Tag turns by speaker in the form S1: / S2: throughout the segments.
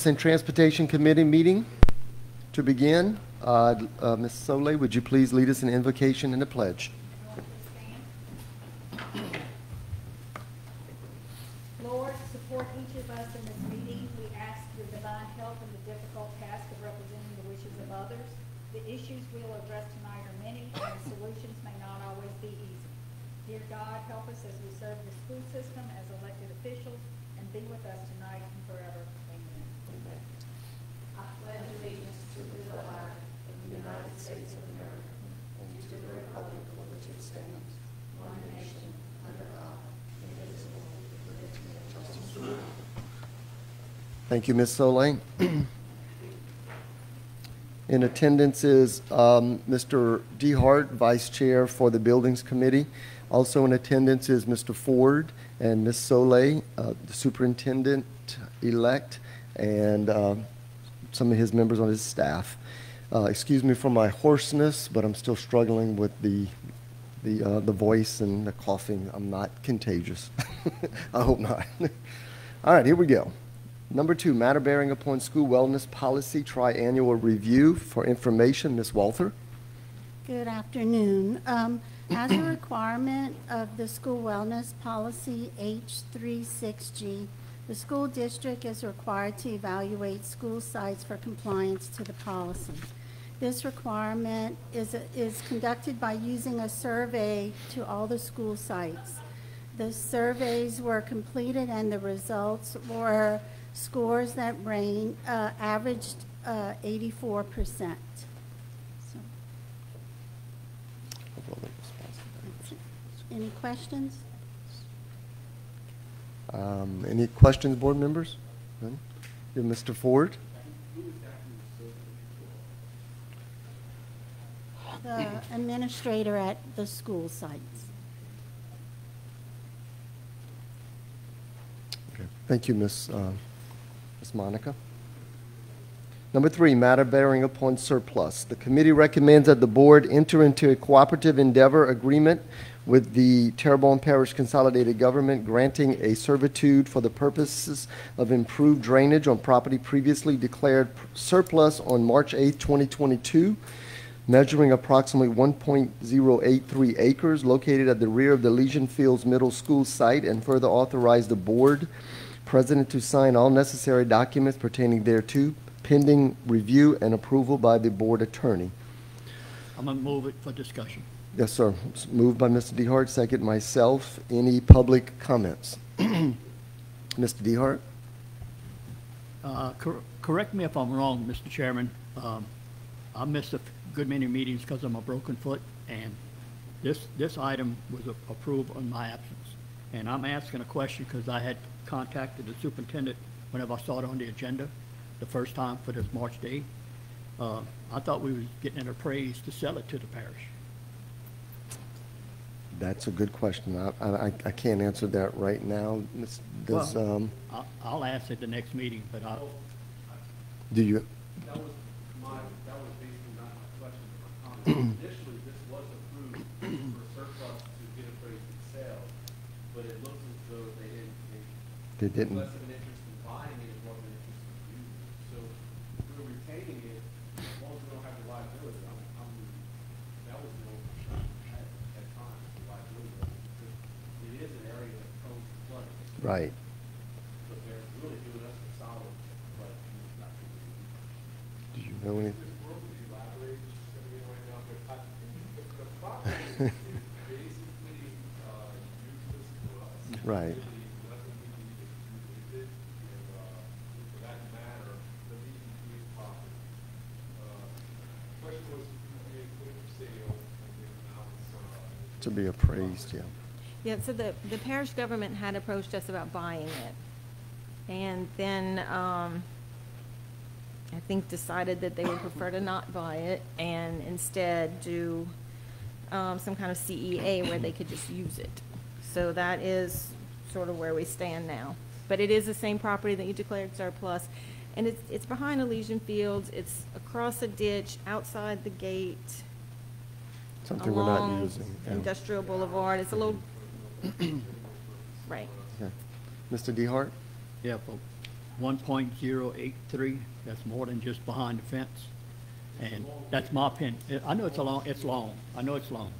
S1: And Transportation Committee meeting. To begin, Ms. Soleil, would you please lead us in invocation and the pledge?
S2: Lord, support each of us in this meeting. We ask your divine help in the difficult task of representing the wishes of others. The issues we will address tonight are many, and the solutions may not always be easy. Dear God, help us as we serve the school system as elected officials, and be with us tonight and forever. Amen. I pledge allegiance to the flag of the United States of America and to the republic for which it stands, one nation, under God, indivisible, with liberty and justice.
S1: Thank you, Ms. Soleil. In attendance is Mr. DeHart, Vice Chair for the Buildings Committee. Also in attendance is Mr. Ford and Ms. Soleil, the Superintendent-elect, and some of his members on his staff. Excuse me for my hoarseness, but I'm still struggling with the voice and the coughing. I'm not contagious. I hope not. All right, here we go. Number 2, matter bearing upon school wellness policy triannual review. For information, Ms. Walther.
S3: Good afternoon. As a requirement of the school wellness policy H36G, the school district is required to evaluate school sites for compliance to the policy. This requirement is conducted by using a survey to all the school sites. The surveys were completed and the results were scores that averaged 84%. Any questions?
S1: Any questions, board members? None? Mr. Ford?
S3: The administrator at the school sites.
S1: Okay. Thank you, Ms. Monica. Number 3, matter bearing upon surplus. The committee recommends that the board enter into a cooperative endeavor agreement with the Terrebonne Parish Consolidated Government, granting a servitude for the purposes of improved drainage on property previously declared surplus on March 8, 2022, measuring approximately 1.083 acres, located at the rear of the Legion Fields Middle School site, and further authorize the board president to sign all necessary documents pertaining thereto, pending review and approval by the board attorney.
S4: I'm going to move it for discussion.
S1: Yes, sir. It's moved by Mr. DeHart, second myself. Any public comments? Mr. DeHart?
S4: Correct me if I'm wrong, Mr. Chairman. I missed a good many meetings because of my broken foot, and this item was approved on my absence. And I'm asking a question because I had contacted the superintendent whenever I saw it on the agenda the first time for this March day. I thought we was getting an appraised to sell it to the parish.
S1: That's a good question. I can't answer that right now.
S4: I'll ask at the next meeting, but
S1: do you?
S5: That was basically not my question, but my comment. Initially, this was approved for surplus to get appraised and sell, but it looks as though they didn't. Less of an interest in buying it, more of an interest in using it. So if we're retaining it, as long as we don't have the liability, that was the old at times, the liability. It is an area that's prone to flooding.
S1: Right.
S5: But they're really doing us a solid, but it's not good.
S1: Do you know anything? Right. To be appraised, yeah.
S6: Yeah, so the parish government had approached us about buying it. And then I think decided that they would prefer to not buy it and instead do some kind of CEA where they could just use it. So that is sort of where we stand now. But it is the same property that you declared surplus. And it's behind Elysian Fields. It's across a ditch, outside the gate.
S1: Something we're not using. Yeah.
S6: Industrial Boulevard. It's a little, right.
S1: Okay. Mr. DeHart?
S4: yeah, well, 1.083. That's more than just behind the fence. And that's my opinion. I know it's long. I know it's long.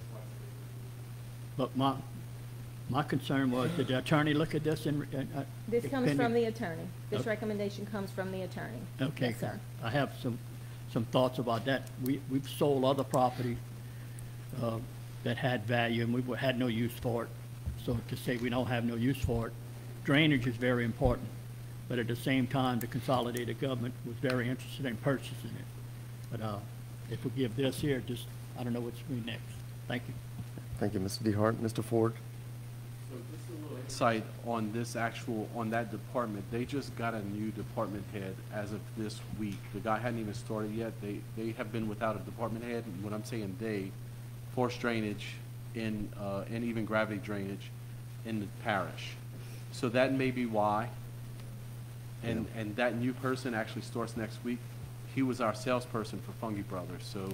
S4: But my concern was, did the attorney look at this and?
S6: This comes
S4: opinion?
S6: from the attorney. This
S4: Okay.
S6: recommendation comes from the attorney.
S4: Okay.
S6: Yes, sir.
S4: I have some thoughts about that. We've sold other property that had value, and we had no use for it. So to say we don't have no use for it, drainage is very important. But at the same time, the consolidated government was very interested in purchasing it. But if we give this here, I don't know what's going to be next. Thank you.
S1: Thank you, Mr. DeHart. Mr. Ford?
S5: So just a little insight on that department. They just got a new department head as of this week. The guy hadn't even started yet. They have been without a department head. And when I'm saying forced drainage and even gravity drainage in the parish. So that may be why. And that new person actually starts next week. He was our salesperson for Fungi Brothers, so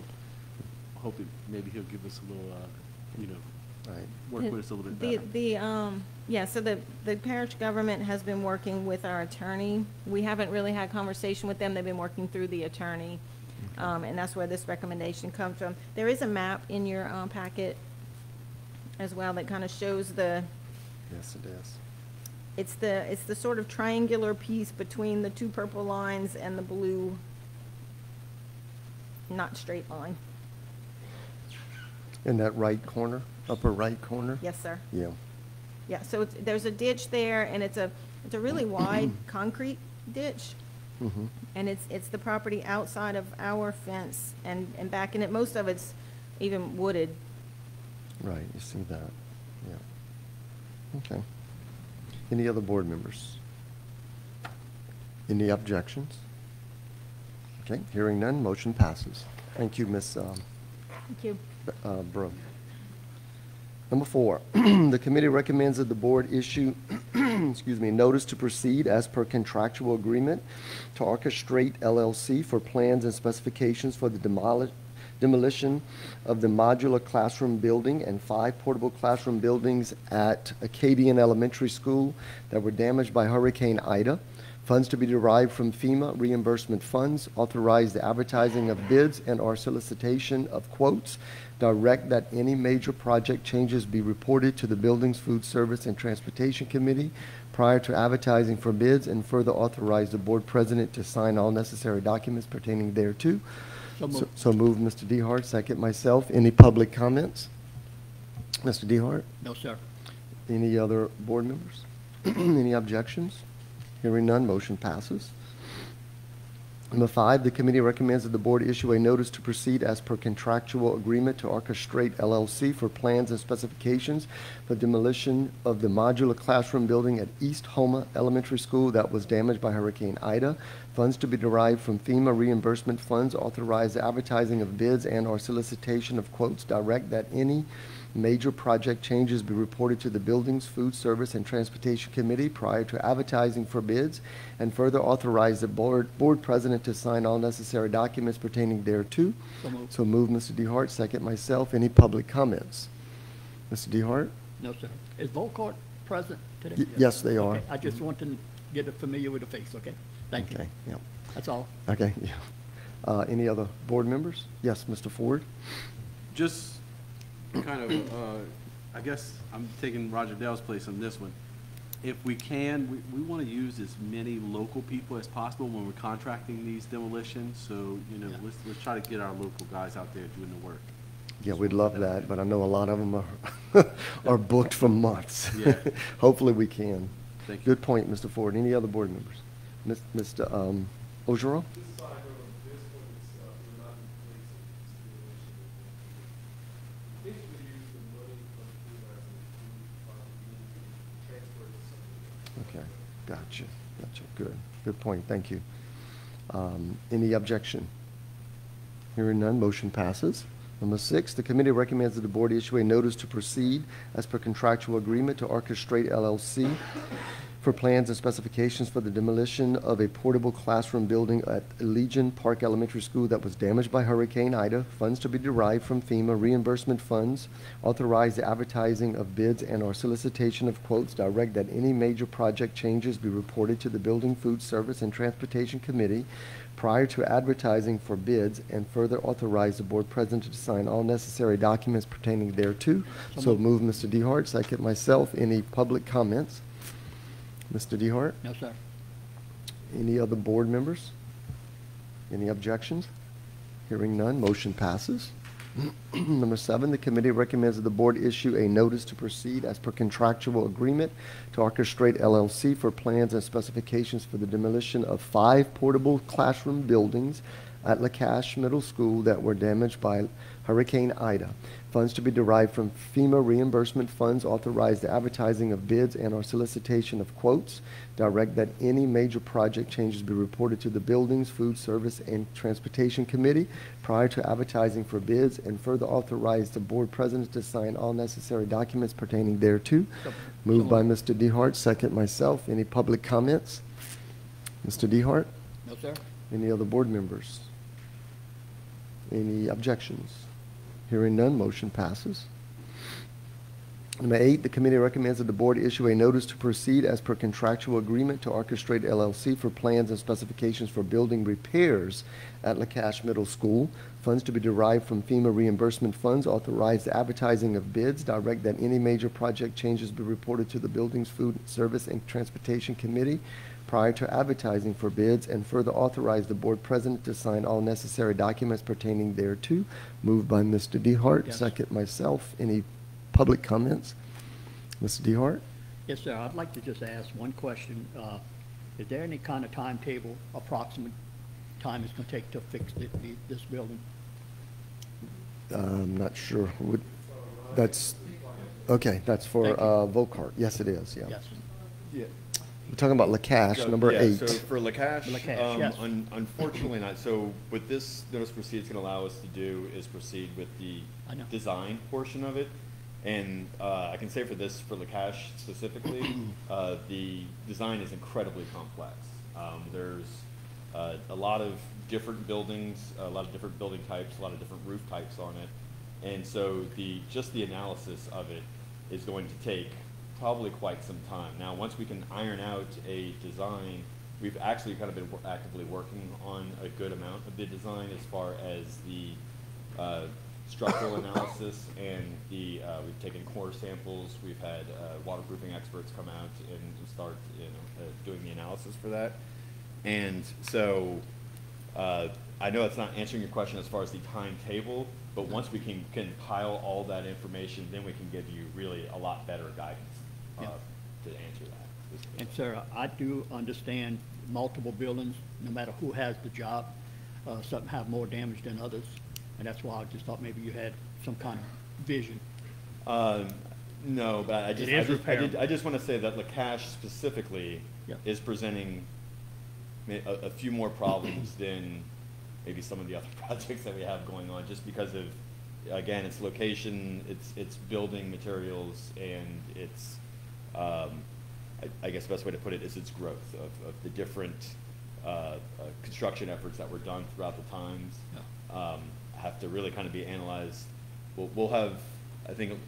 S5: hoping maybe he'll give us a little,
S1: Right.
S5: work with us a little bit better.
S6: So the parish government has been working with our attorney. We haven't really had conversation with them. They've been working through the attorney. And that's where this recommendation comes from. There is a map in your packet as well that kind of shows
S1: Yes, it is.
S6: it's the sort of triangular piece between the two purple lines and the blue, not straight line.
S1: In that right corner, upper right corner?
S6: Yes, sir.
S1: Yeah.
S6: Yeah, so there's a ditch there, and it's a really wide concrete ditch.
S1: Mm-hmm.
S6: And it's the property outside of our fence and back in it. Most of it's even wooded.
S1: Right, you see that, yeah. Okay. Any other board members? Any objections? Okay, hearing none, motion passes. Thank you, Ms.
S6: Thank you.
S1: Bro. Number 4, the committee recommends that the board issue, notice to proceed as per contractual agreement to Orchestrate LLC for plans and specifications for the demolition of the modular classroom building and 5 portable classroom buildings at Acadian Elementary School that were damaged by Hurricane Ida. Funds to be derived from FEMA reimbursement funds, authorize the advertising of bids and or solicitation of quotes, direct that any major project changes be reported to the Buildings, Food Service, and Transportation Committee prior to advertising for bids, and further authorize the board president to sign all necessary documents pertaining thereto. So moved, Mr. DeHart, second myself. Any public comments? Mr. DeHart?
S4: No, sir.
S1: Any other board members? Any objections? Hearing none, motion passes. Number 5, the committee recommends that the board issue a notice to proceed as per contractual agreement to Orchestrate LLC for plans and specifications for demolition of the modular classroom building at East Homa Elementary School that was damaged by Hurricane Ida. Funds to be derived from FEMA reimbursement funds, authorize the advertising of bids and or solicitation of quotes, direct that any major project changes be reported to the Buildings, Food Service, and Transportation Committee prior to advertising for bids, and further authorize the board president to sign all necessary documents pertaining thereto. So moved, Mr. DeHart, second myself. Any public comments? Mr. DeHart?
S4: No, sir. Is Volkart present today?
S1: Yes, they are.
S4: Okay, I just want to get familiar with the face, okay? Thank you.
S1: Okay, yeah.
S4: That's all.
S1: Okay, yeah. Any other board members? Yes, Mr. Ford?
S5: Just kind of, I guess I'm taking Roger Dell's place on this one. If we can, we want to use as many local people as possible when we're contracting these demolitions. So,
S4: Yeah.
S5: let's try to get our local guys out there doing the work.
S1: Yeah, we'd love that, but I know a lot of them are booked for months.
S5: Yeah.
S1: Hopefully we can.
S5: Thank you.
S1: Good point, Mr. Ford. Any other board members? Mr. Ojiro?
S7: This side of this one is, we're not replacing this demolition. Basically use the money from FEMA as a transfer to something else.
S1: Okay, gotcha. Good point, thank you. Any objection? Hearing none, motion passes. Number 6, the committee recommends that the board issue a notice to proceed as per contractual agreement to Orchestrate LLC for plans and specifications for the demolition of a portable classroom building at Legion Park Elementary School that was damaged by Hurricane Ida. Funds to be derived from FEMA reimbursement funds. Authorize the advertising of bids and or solicitation of quotes. Direct that any major project changes be reported to the Building, Food Service, and Transportation Committee prior to advertising for bids, and further authorize the board president to sign all necessary documents pertaining thereto. So move, Mr. DeHart. Second, myself. Any public comments? Mr. DeHart?
S4: No, sir.
S1: Any other board members? Any objections? Hearing none, motion passes. Number 7, the committee recommends that the board issue a notice to proceed as per contractual agreement to Orchestrate LLC for plans and specifications for the demolition of 5 portable classroom buildings at LaCache Middle School that were damaged by Hurricane Ida. Funds to be derived from FEMA reimbursement funds. Authorize the advertising of bids and or solicitation of quotes. Direct that any major project changes be reported to the Buildings, Food Service, and Transportation Committee prior to advertising for bids, and further authorize the board president to sign all necessary documents pertaining thereto. Moved by Mr. DeHart, second myself. Any public comments? Mr. DeHart?
S4: No, sir.
S1: Any other board members? Any objections? Hearing none, motion passes. Number 8, the committee recommends that the board issue a notice to proceed as per contractual agreement to Orchestrate LLC for plans and specifications for building repairs at LaCache Middle School. Funds to be derived from FEMA reimbursement funds. Authorize the advertising of bids. Direct that any major project changes be reported to the Buildings, Food Service, and Transportation Committee prior to advertising for bids, and further authorize the board president to sign all necessary documents pertaining thereto. Moved by Mr. DeHart,
S4: Yes.
S1: second myself. Any public comments? Mr. DeHart?
S4: Yes, sir. I'd like to just ask one question. Is there any kind of timetable, approximate time it's going to take to fix this building?
S1: I'm not sure. That's, okay, that's for
S4: Thank you.
S1: Volkart. Yes, it is, yeah.
S4: Yes.
S8: Yeah.
S1: We're talking about LaCache, number
S8: Yeah,
S1: 8.
S8: So for LaCache,
S4: LaCache, yes.
S8: Unfortunately not. So what this notice to proceed is going to allow us to do is proceed with the
S4: I know.
S8: design portion of it. And I can say for LaCache specifically, the design is incredibly complex. There's a lot of different buildings, a lot of different building types, a lot of different roof types on it. And so just the analysis of it is going to take probably quite some time. Now, once we can iron out a design, we've actually kind of been actively working on a good amount of the design as far as the structural analysis, and we've taken core samples. We've had waterproofing experts come out and start doing the analysis for that. And so I know that's not answering your question as far as the timetable, but once we can compile all that information, then we can give you really a lot better guidance
S4: Yeah.
S8: to answer that.
S4: And sir, I do understand multiple buildings, no matter who has the job, some have more damage than others. And that's why I just thought maybe you had some kind of vision.
S8: No, but I
S4: It is repairable.
S8: just want to say that LaCache specifically
S4: Yeah.
S8: is presenting a few more problems than maybe some of the other projects that we have going on, just because of, again, its location, its building materials, and its, I guess the best way to put it is its growth of the different construction efforts that were done throughout the times.
S4: Yeah.
S8: Have to really kind of be analyzed. We'll have, I think,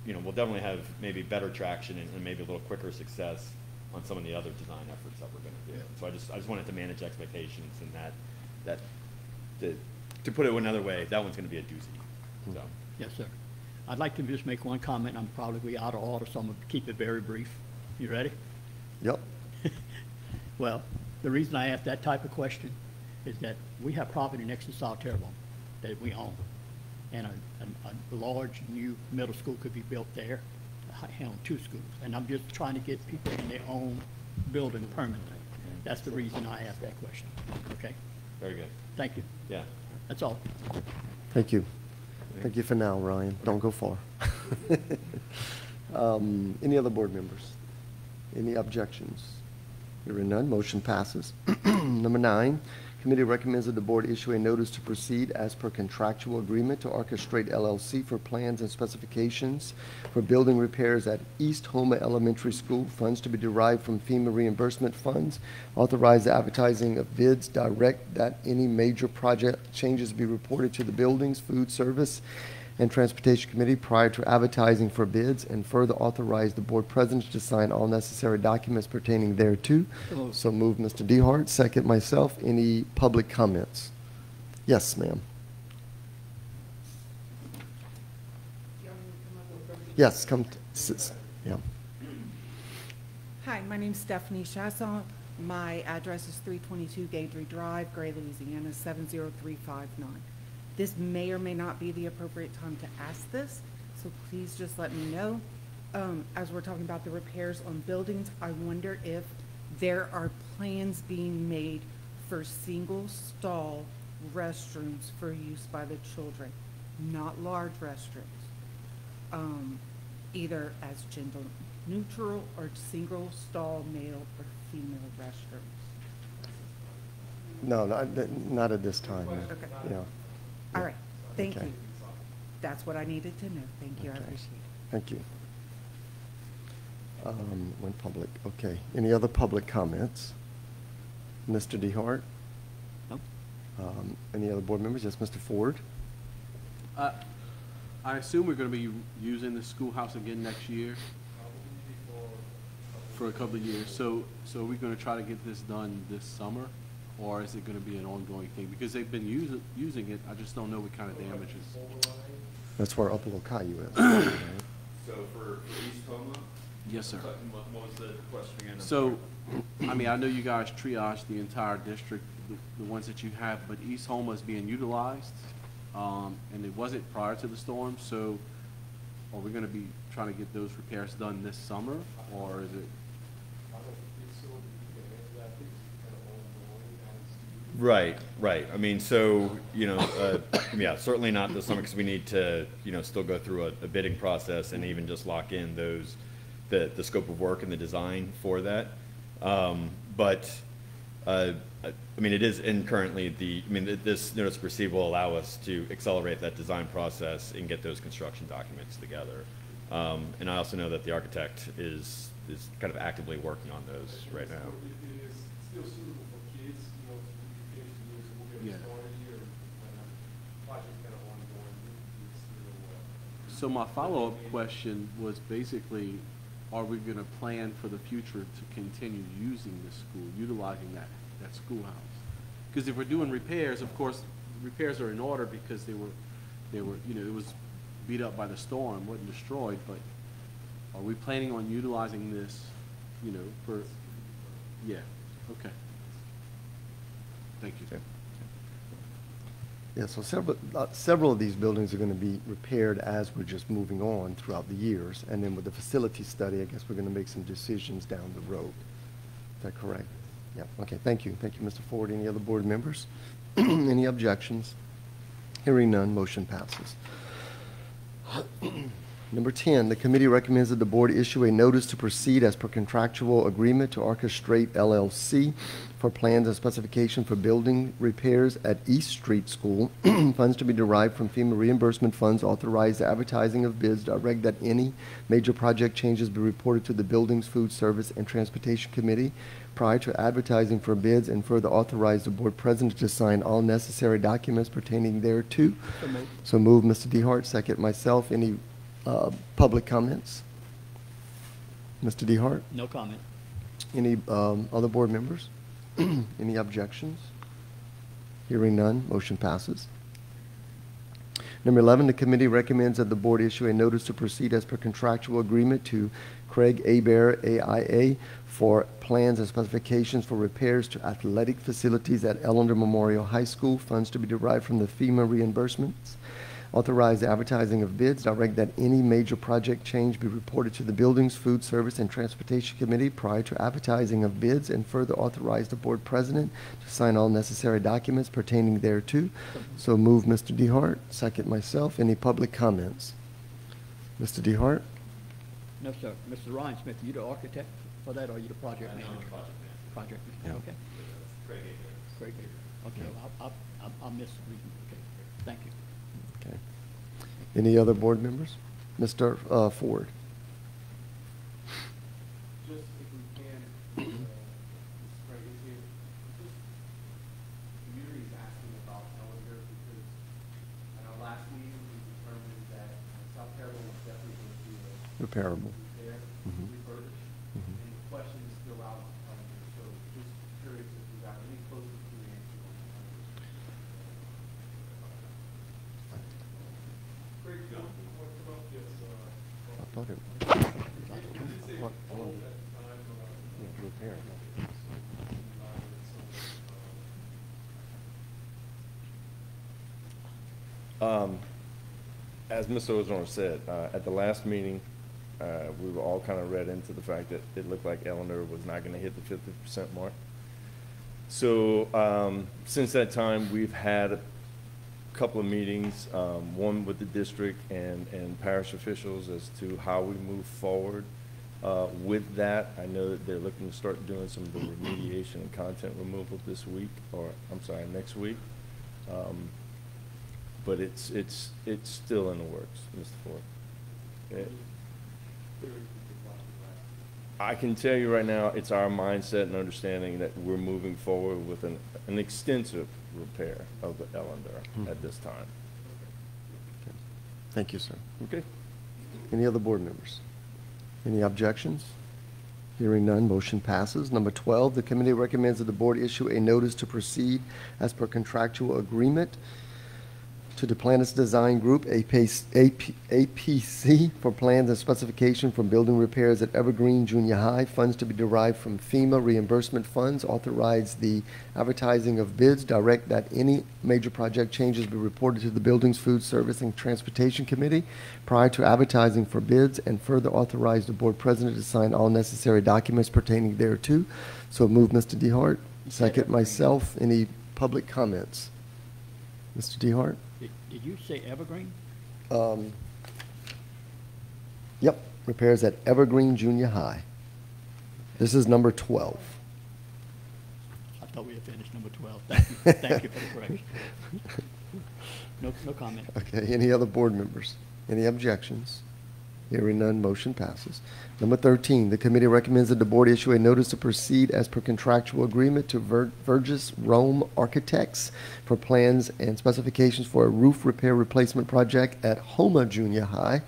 S8: we'll definitely have maybe better traction and maybe a little quicker success on some of the other design efforts that we're going to do. So I just wanted to manage expectations, and to put it another way, that one's going to be a doozy. So.
S4: Yes, sir. I'd like to just make one comment. I'm probably out of order, so I'm going to keep it very brief. You ready?
S1: Yep.
S4: Well, the reason I ask that type of question is that we have property next to South Terrebonne that we own. And a large new middle school could be built there, handle 2 schools. And I'm just trying to get people in their own building permanently. That's the reason I asked that question. Okay?
S8: Very good.
S4: Thank you.
S8: Yeah.
S4: That's all.
S1: Thank you. Thank you for now, Ryan. Don't go far. Any other board members? Any objections? Hearing none, motion passes. Number 9, Committee recommends that the board issue a notice to proceed as per contractual agreement to Orchestrate LLC for plans and specifications for building repairs at East Homa Elementary School, funds to be derived from FEMA reimbursement funds. Authorize the advertising of bids, direct that any major project changes be reported to the Buildings, Food Service, and Transportation Committee prior to advertising for bids, and further authorize the board president to sign all necessary documents pertaining thereto. So move, Mr. DeHart, second myself. Any public comments? Yes, ma'am. Yes, come, yeah.
S9: Hi, my name's Stephanie Chasson. My address is 322 Gaydry Drive, Gray, Louisiana, 70359. This may or may not be the appropriate time to ask this, so please just let me know. As we're talking about the repairs on buildings, I wonder if there are plans being made for single stall restrooms for use by the children, not large restrooms. Either as gender neutral or single stall male or female restrooms.
S1: No, not at this time.
S9: Okay.
S1: Yeah.
S9: All right, thank
S1: Okay.
S9: you. That's what I needed to know. Thank you, I
S1: Okay.
S9: appreciate it.
S1: Thank you. When public, okay. Any other public comments? Mr. DeHart?
S4: No?
S1: Any other board members? Yes, Mr. Ford?
S5: I assume we're gonna be using the schoolhouse again next year for a couple of years. So are we gonna try to get this done this summer? Or is it gonna be an ongoing thing? Because they've been using it, I just don't know what kind of damages.
S1: That's where Upper Caillou is. Right?
S8: So for East Homa?
S5: Yes, sir.
S8: What was the question again?
S5: So, I mean, I know you guys triage the entire district, the ones that you have, but East Homa is being utilized, and it wasn't prior to the storm, so are we gonna be trying to get those repairs done this summer, or is it?
S8: Right, right. I mean, so, yeah, certainly not this summer because we need to, still go through a bidding process and even just lock in the scope of work and the design for that. But, I mean, it is in currently this notice to proceed will allow us to accelerate that design process and get those construction documents together. And I also know that the architect is kind of actively working on those right now.
S7: It is still suitable for kids, to be finished to use, so we'll get
S5: Yeah.
S7: it started here, and project kind of ongoing. It's still,
S5: So my follow-up question was basically, are we gonna plan for the future to continue using this school, utilizing that schoolhouse? Because if we're doing repairs, of course, repairs are in order because they were, it was beat up by the storm, wasn't destroyed, but are we planning on utilizing this, for, yeah, okay. Thank you.
S1: Okay. Yeah, so several of these buildings are going to be repaired as we're just moving on throughout the years. And then with the facility study, I guess we're going to make some decisions down the road. Is that correct? Yeah, okay, thank you. Thank you, Mr. Ford. Any other board members? Any objections? Hearing none, motion passes. Number 10, the committee recommends that the board issue a notice to proceed as per contractual agreement to Orchestrate LLC for plans and specification for building repairs at East Street School. Funds to be derived from FEMA reimbursement funds. Authorize the advertising of bids. Direct that any major project changes be reported to the Buildings, Food Service, and Transportation Committee prior to advertising for bids, and further authorize the board president to sign all necessary documents pertaining thereto. So move, Mr. DeHart. Second, myself. Any public comments? Mr. DeHart?
S4: No comment.
S1: Any other board members? Any objections? Hearing none, motion passes. Number 11, the committee recommends that the board issue a notice to proceed as per contractual agreement to Craig Bear, AIA, for plans and specifications for repairs to athletic facilities at Ellender Memorial High School, funds to be derived from the FEMA reimbursements. Authorize the advertising of bids. Direct that any major project change be reported to the Buildings, Food Service, and Transportation Committee prior to advertising of bids, and further authorize the board president to sign all necessary documents pertaining thereto. So move, Mr. DeHart. Second, myself. Any public comments? Mr. DeHart?
S4: No, sir. Mr. Ryan Smith, you the architect for that, or you the project manager? Project
S1: Yeah.
S4: manager, okay. Great. Okay, I'll miss the reading. Okay, thank you.
S1: Okay. Any other board members? Mr. Ford?
S5: Just if we can, Ms. Craig is here, just, the community is asking about Ellender because at our last meeting, we determined that South Carolina was definitely going to do a
S1: Repairable.
S5: repair,
S1: Mhm.
S5: refurbish,
S1: Mhm.
S5: and the question is still out on Ellender, so just curious if you got any closer to the answer on Ellender.
S7: Craig, don't you want to come up, yes,
S1: I thought it.
S7: you did say
S1: What?
S7: hold at the time,
S1: Yeah, repair.
S10: As Mr. Ozone said, at the last meeting, we were all kind of read into the fact that it looked like Eleanor was not going to hit the 50% mark. So since that time, we've had a couple of meetings, one with the district and parish officials as to how we move forward with that. I know that they're looking to start doing some of the remediation and content removal this week, or I'm sorry, next week. But it's still in the works, Mr. Ford. I can tell you right now, it's our mindset and understanding that we're moving forward with an extensive repair of the Ellender at this time.
S1: Okay. Thank you, sir.
S10: Okay.
S1: Any other board members? Any objections? Hearing none, motion passes. Number 12, the committee recommends that the board issue a notice to proceed as per contractual agreement to the Planet Design Group, APC, for plans and specification for building repairs at Evergreen Junior High. Funds to be derived from FEMA reimbursement funds. Authorize the advertising of bids. Direct that any major project changes be reported to the Buildings, Food Service, and Transportation Committee prior to advertising for bids, and further authorize the board president to sign all necessary documents pertaining thereto. So move, Mr. DeHart. Second, myself. Any public comments? Mr. DeHart?
S4: Did you say Evergreen?
S1: Yep, repairs at Evergreen Junior High. This is number 12.
S4: I thought we had finished number 12. Thank you, thank you for the correction. No comment.
S1: Okay, any other board members? Any objections? Hearing none, motion passes. Number 13, the committee recommends that the board issue a notice to proceed as per contractual agreement to Vergis Rome Architects for plans and specifications for a roof repair replacement project at Homa Junior High.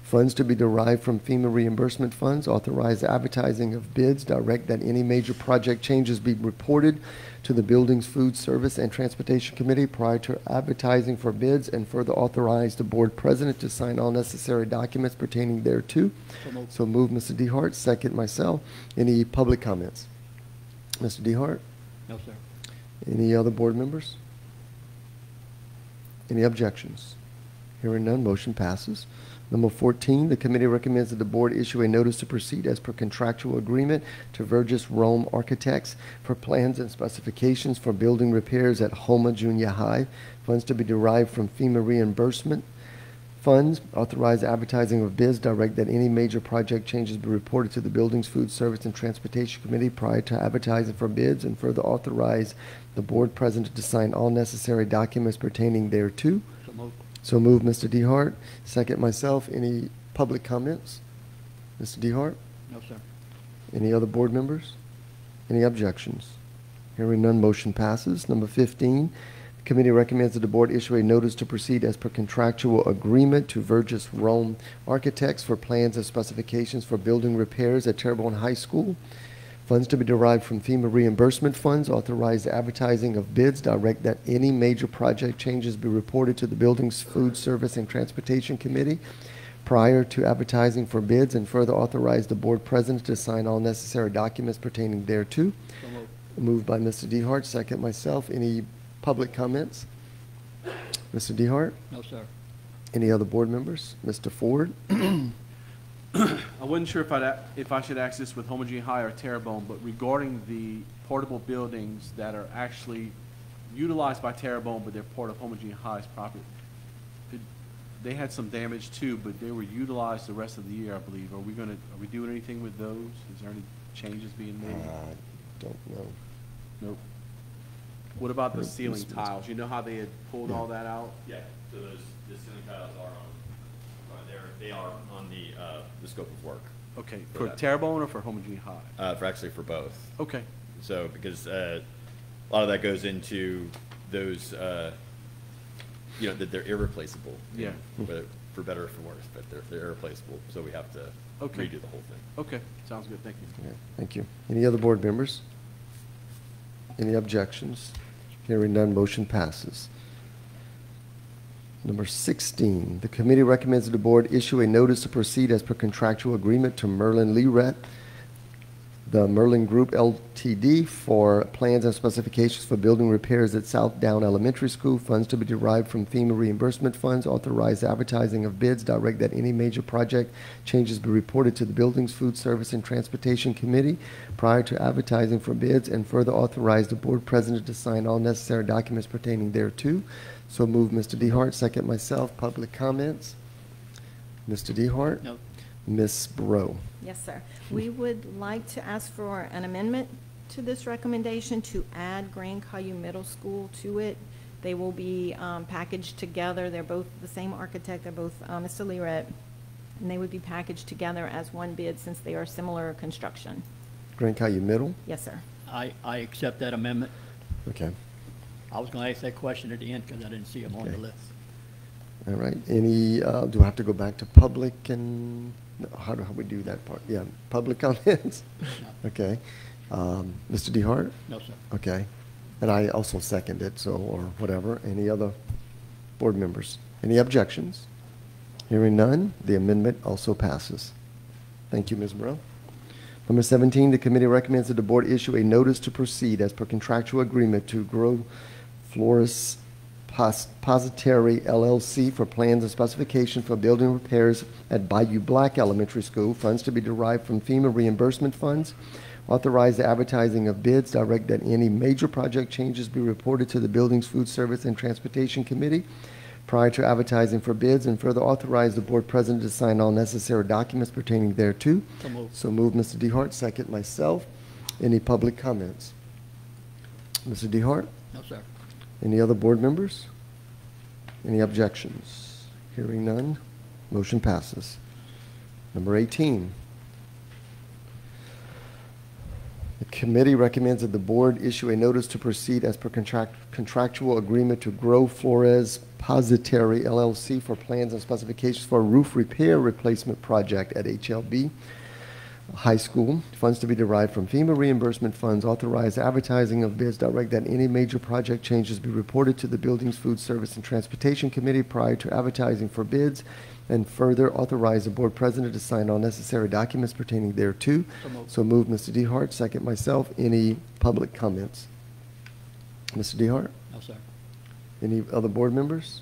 S1: Funds to be derived from FEMA reimbursement funds. Authorize advertising of bids. Direct that any major project changes be reported to the Buildings, Food Service, and Transportation Committee prior to advertising for bids, and further authorize the board president to sign all necessary documents pertaining thereto. So move, Mr. DeHart. Second, myself. Any public comments? Mr. DeHart?
S4: No, sir.
S1: Any other board members? Any objections? Hearing none, motion passes. Number 14, the committee recommends that the board issue a notice to proceed as per contractual agreement to Vergis Rome Architects for plans and specifications for building repairs at Homa Junior High. Funds to be derived from FEMA reimbursement funds. Authorize advertising of bids. Direct that any major project changes be reported to the Buildings, Food Service, and Transportation Committee prior to advertising for bids, and further authorize the board president to sign all necessary documents pertaining thereto.
S4: So moved.
S1: So move, Mr. DeHart. Second, myself. Any public comments? Mr. DeHart?
S4: No, sir.
S1: Any other board members? Any objections? Hearing none, motion passes. Number 15, the committee recommends that the board issue a notice to proceed as per contractual agreement to Vergis Rome Architects for plans and specifications for building repairs at Terrebonne High School. Funds to be derived from FEMA reimbursement funds. Authorize the advertising of bids. Direct that any major project changes be reported to the Buildings, Food Service, and Transportation Committee prior to advertising for bids, and further authorize the board president to sign all necessary documents pertaining thereto.
S4: So moved.
S1: Moved by Mr. DeHart, second myself. Any public comments? Mr. DeHart?
S4: No, sir.
S1: Any other board members? Mr. Ford?
S5: I wasn't sure if I should ask this with Homa Junior High or Terrebonne, but regarding the portable buildings that are actually utilized by Terrebonne, but they're part of Homa Junior High's property. They had some damage too, but they were utilized the rest of the year, I believe. Are we doing anything with those? Is there any changes being made?
S1: Don't know.
S5: Nope. What about the ceiling tiles? You know how they had pulled all that out?
S8: Yeah, so the ceiling tiles are they are on the scope of work.
S5: Okay,
S8: For
S5: for
S8: that.
S5: Terrebonne or for Homogeneous High?
S8: For both.
S5: Okay,
S8: So, because a lot of that goes into those, that they're irreplaceable.
S5: Yeah.
S8: Whether, for better or for worse, but they're irreplaceable, so we have to
S5: Okay.
S8: redo the whole thing.
S5: okay, sounds good, thank you.
S1: Okay, thank you. Any other board members? Any objections? Hearing none, motion passes. Number 16, the committee recommends that the board issue a notice to proceed as per contractual agreement to Merlin Leret, the Merlin Group LTD, for plans and specifications for building repairs at South Down Elementary School. Funds to be derived from FEMA reimbursement funds. Authorize advertising of bids. Direct that any major project changes be reported to the Buildings, Food Service, and Transportation Committee prior to advertising for bids, and further authorize the board president to sign all necessary documents pertaining thereto. So move, Mr. DeHart. Second, myself. Public comments? Mr. DeHart?
S4: No.
S1: Ms. Bro?
S6: Yes, sir. We would like to ask for an amendment to this recommendation to add Grand Caillou Middle School to it. They will be packaged together. They're both the same architect. They're both Mr. Leret, and they would be packaged together as one bid since they are similar construction.
S1: Grand Caillou Middle?
S6: Yes, sir.
S4: I accept that amendment.
S1: Okay.
S4: I was going to ask that question at the end because I didn't see them on the
S1: Okay.
S4: list.
S1: All right. Any, do I have to go back to public and, no, how do we do that part? Yeah, public comments? Okay. Mr. DeHart?
S4: No, sir.
S1: Okay. And I also second it, so, or whatever. Any other board members? Any objections? Hearing none, the amendment also passes. Thank you, Ms. Burrell. Number 17, the committee recommends that the board issue a notice to proceed as per contractual agreement to Grow Flores Positary LLC for plans and specifications for building repairs at Bayou Black Elementary School. Funds to be derived from FEMA reimbursement funds. Authorize the advertising of bids. Direct that any major project changes be reported to the Buildings, Food Service, and Transportation Committee prior to advertising for bids, and further authorize the board president to sign all necessary documents pertaining thereto.
S4: So moved.
S1: So move, Mr. DeHart. Second, myself. Any public comments? Mr. DeHart?
S4: No, sir.
S1: Any other board members? Any objections? Hearing none, motion passes. Number 18. The committee recommends that the board issue a notice to proceed as per contractual agreement to Grow Flores Positary LLC for plans and specifications for a roof repair replacement project at HLB High School. Funds to be derived from FEMA reimbursement funds. Authorize advertising of bids. Direct that any major project changes be reported to the Buildings, Food Service, and Transportation Committee prior to advertising for bids, and further authorize the board president to sign all necessary documents pertaining thereto.
S4: So moved.
S1: So moved, Mr. DeHart. Second, myself. Any public comments? Mr. DeHart?
S4: No, sir.
S1: Any other board members?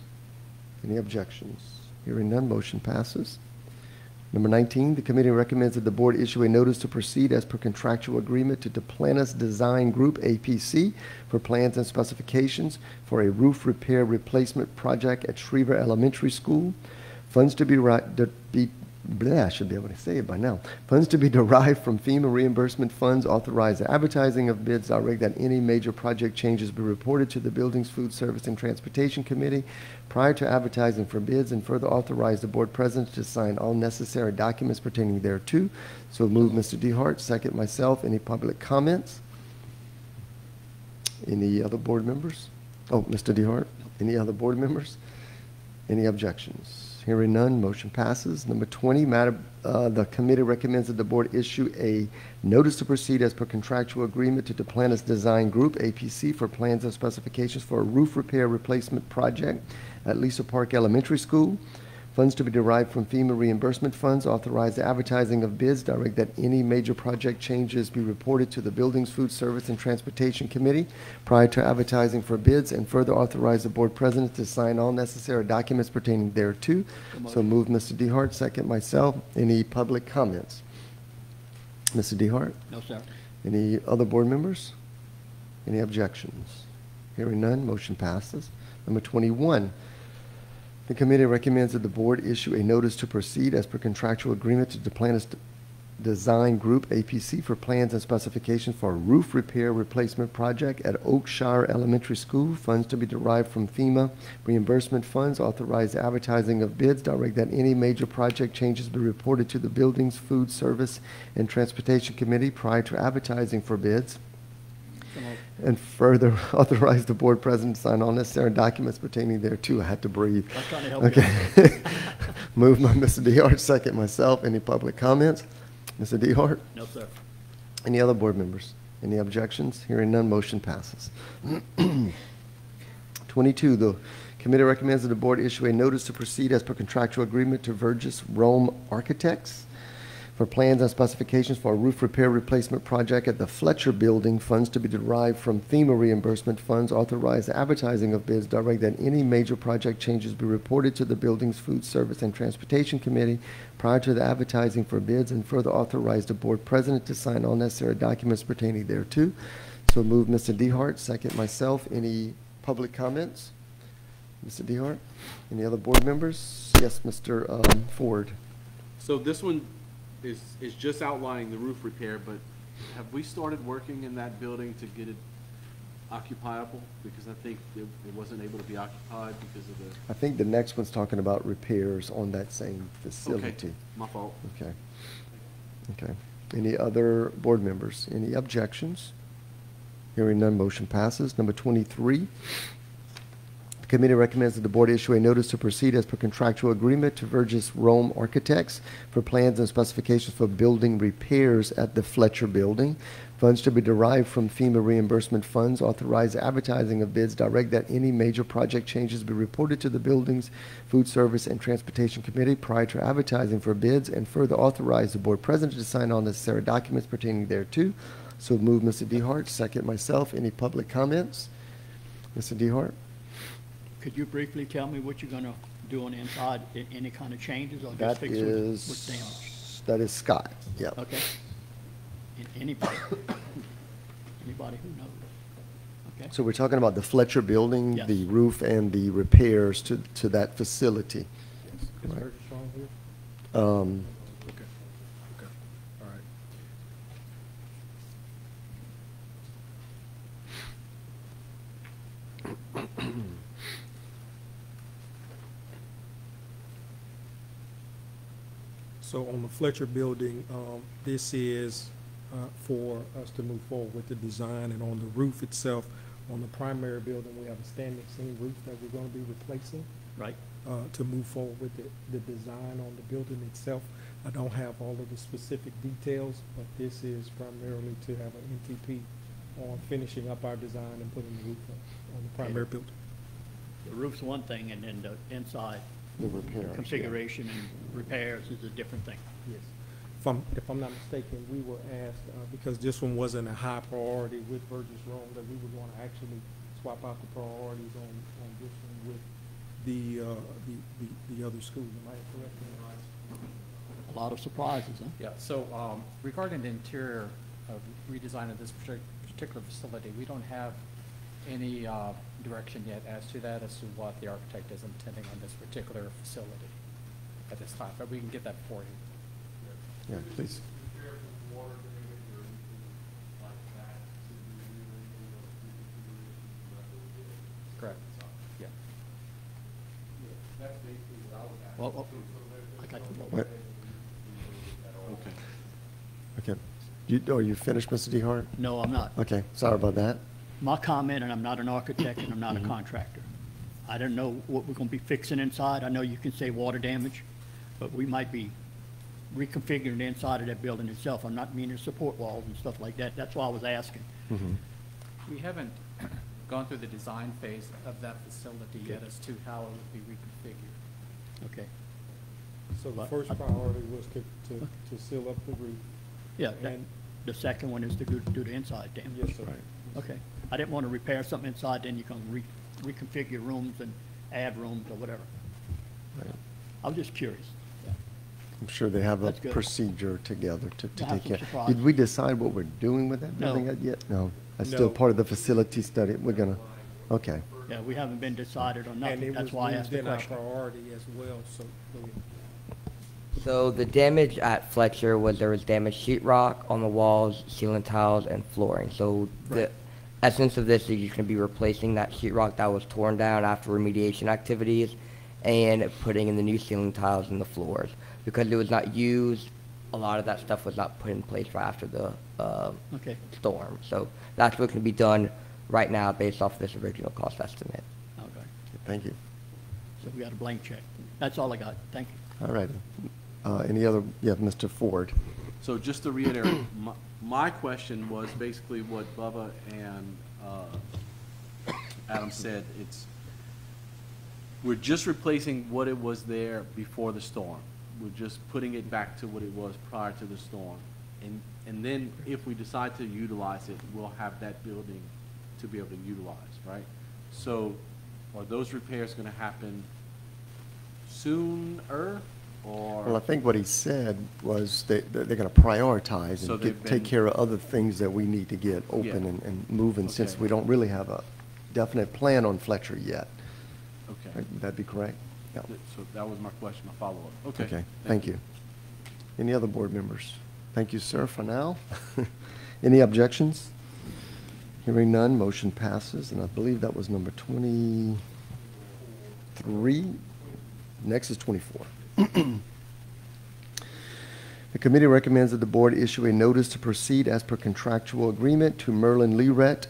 S1: Any objections? Hearing none, motion passes. Number 19, the committee recommends that the board issue a notice to proceed as per contractual agreement to Duplantis Design Group, APC, for plans and specifications for a roof repair replacement project at Schriever Elementary School. Funds to I should be able to say it by now. Funds to be derived from FEMA reimbursement funds. Authorize the advertising of bids. Direct that any major project changes be reported to the Buildings, Food Service, and Transportation Committee prior to advertising for bids, and further authorize the board president to sign all necessary documents pertaining thereto. So move, Mr. DeHart. Second, myself. Any public comments? Any other board members? Oh, Mr. DeHart. Any other board members? Any objections? Hearing none, motion passes. Number 20, the committee recommends that the board issue a notice to proceed as per contractual agreement to Duplantis Design Group, APC, for plans and specifications for a roof repair replacement project at Lisa Park Elementary School. Funds to be derived from FEMA reimbursement funds. Authorize the advertising of bids. Direct that any major project changes be reported to the Buildings, Food Service, and Transportation Committee prior to advertising for bids, and further authorize the board president to sign all necessary documents pertaining thereto. So move, Mr. DeHart. Second, myself. Any public comments? Mr. DeHart?
S4: No, sir.
S1: Any other board members? Any objections? Hearing none, motion passes. Number 21, the committee recommends that the board issue a notice to proceed as per contractual agreement to Duplantis Design Group, APC, for plans and specifications for a roof repair replacement project at Oakshire Elementary School. Funds to be derived from FEMA reimbursement funds. Authorize advertising of bids. Direct that any major project changes be reported to the Buildings, Food Service, and Transportation Committee prior to advertising for bids. And further, authorize the board president to sign all necessary documents pertaining thereto. I had to breathe.
S4: I'm trying to help you.
S1: Okay. Moved by Mr. DeHart, second myself. Any public comments? Mr. DeHart?
S4: No, sir.
S1: Any other board members? Any objections? Hearing none, motion passes. 22, the committee recommends that the board issue a notice to proceed as per contractual agreement to Vergis Rome Architects for plans and specifications for a roof repair replacement project at the Fletcher Building. Funds to be derived from FEMA reimbursement funds. Authorize advertising of bids. Direct that any major project changes be reported to the Buildings, Food Service, and Transportation Committee prior to the advertising for bids, and further authorize the board president to sign all necessary documents pertaining thereto. So move Mr. DeHart, second myself. Any public comments? Mr. DeHart? Any other board members? Yes, Mr. Ford.
S5: So this one is just outlining the roof repair, but have we started working in that building to get it occupiable? Because I think it wasn't able to be occupied because of the.
S1: I think the next one's talking about repairs on that same facility.
S5: Okay, my fault.
S1: Okay. Okay. Any other board members? Any objections? Hearing none, motion passes. Number 23. The committee recommends that the board issue a notice to proceed as per contractual agreement to Vergis Rome Architects for plans and specifications for building repairs at the Fletcher Building. Funds to be derived from FEMA reimbursement funds. Authorize advertising of bids. Direct that any major project changes be reported to the Buildings, Food Service, and Transportation Committee prior to advertising for bids, and further authorize the board president to sign all necessary documents pertaining thereto. So move Mr. DeHart, second myself. Any public comments? Mr. DeHart?
S4: Could you briefly tell me what you're gonna do on the inside, any kind of changes, or just
S1: That
S4: fix what's damaged?
S1: that is Scott, yeah.
S4: Okay. Anybody, anybody who knows, okay?
S1: So we're talking about the Fletcher Building,
S4: Yes.
S1: the roof, and the repairs to that facility.
S7: Is
S1: Right.
S7: Burgess on here?
S1: Um,
S7: Okay, okay, all right. So on the Fletcher Building, this is for us to move forward with the design, and on the roof itself, on the primary building, we have a standing seam roof that we're gonna be replacing.
S4: Right,
S7: To move forward with the design on the building itself. I don't have all of the specific details, but this is primarily to have an MTP on finishing up our design and putting the roof on the primary building.
S4: the roof's one thing, and then the inside
S1: the repairs. yeah.
S4: configuration and repairs is a different thing.
S7: Yes. If I'm not mistaken, we were asked, because this one wasn't a high priority with Burgess Rome, that we would want to actually swap out the priorities on this one with the other school. Am I correct?
S4: A lot of surprises, huh?
S11: Yeah, so regarding the interior of redesign of this particular facility, we don't have any direction yet as to that, as to what the architect is intending on this particular facility at this time, but we can get that for you.
S1: Yeah, please.
S11: Correct. Yeah.
S5: That's basically what I was asking.
S4: Well, I got you.
S1: What?
S5: Okay.
S1: Okay. Are you finished, Mr. DeHart?
S4: No, I'm not.
S1: Okay, sorry about that.
S4: My comment, and I'm not an architect and I'm not a contractor. I don't know what we're gonna be fixing inside. I know you can say water damage, but we might be reconfiguring the inside of that building itself. I'm not meaning support walls and stuff like that. That's why I was asking.
S11: We haven't gone through the design phase of that facility yet as to how it would be reconfigured.
S4: Okay.
S7: So the
S4: But
S7: first priority was to seal up the roof.
S4: Yeah,
S7: And-
S4: the second one is to do the inside damage.
S7: Yes, sir.
S4: Okay. I didn't want to repair something inside, then you can reconfigure rooms and add rooms or whatever.
S1: Right.
S4: I was just curious.
S1: I'm sure they have a
S4: That's good.
S1: procedure together to
S4: I have
S1: take
S4: some
S1: care.
S4: surprises.
S1: Did we decide what we're doing with that
S4: No.
S1: building yet? No, that's
S7: No.
S1: still part of the facility study. We're gonna, okay.
S4: Yeah, we haven't been decided on
S7: And
S4: nothing.
S7: it
S4: That's
S7: was
S4: why I asked
S7: moved
S4: the
S7: in our
S4: question.
S7: priority as well, so
S12: So the damage at Fletcher was there was damaged sheetrock on the walls, ceiling tiles, and flooring. So the essence of this is you're going to be replacing that sheetrock that was torn down after remediation activities and putting in the new ceiling tiles and the floors. Because it was not used, a lot of that stuff was not put in place right after the storm. So that's what can be done right now based off this original cost estimate.
S4: Okay.
S1: Thank you.
S4: So we got a blank check. That's all I got. Thank you.
S1: All right. Any other, yeah, Mr. Ford.
S5: So just to reiterate, my question was basically what Bubba and Adam said. We're just replacing what it was there before the storm. We're just putting it back to what it was prior to the storm. And then if we decide to utilize it, we'll have that building to be able to utilize, right? So are those repairs going to happen sooner? Or
S1: Well, I think what he said was they're going to prioritize
S5: So
S1: and
S5: they've
S1: take
S5: been-
S1: care of other things that we need to get open
S5: Yeah.
S1: and moving, since
S5: Okay.
S1: we don't really have a definite plan on Fletcher yet.
S5: Okay.
S1: Right? Would that be correct? Yeah.
S5: So that was my question, my follow-up. Okay.
S1: Okay, thank you. Any other board members? Thank you, sir, for now. Any objections? Hearing none, motion passes, and I believe that was number 23. Next is 24. The committee recommends that the board issue a notice to proceed as per contractual agreement to Merlin Leret,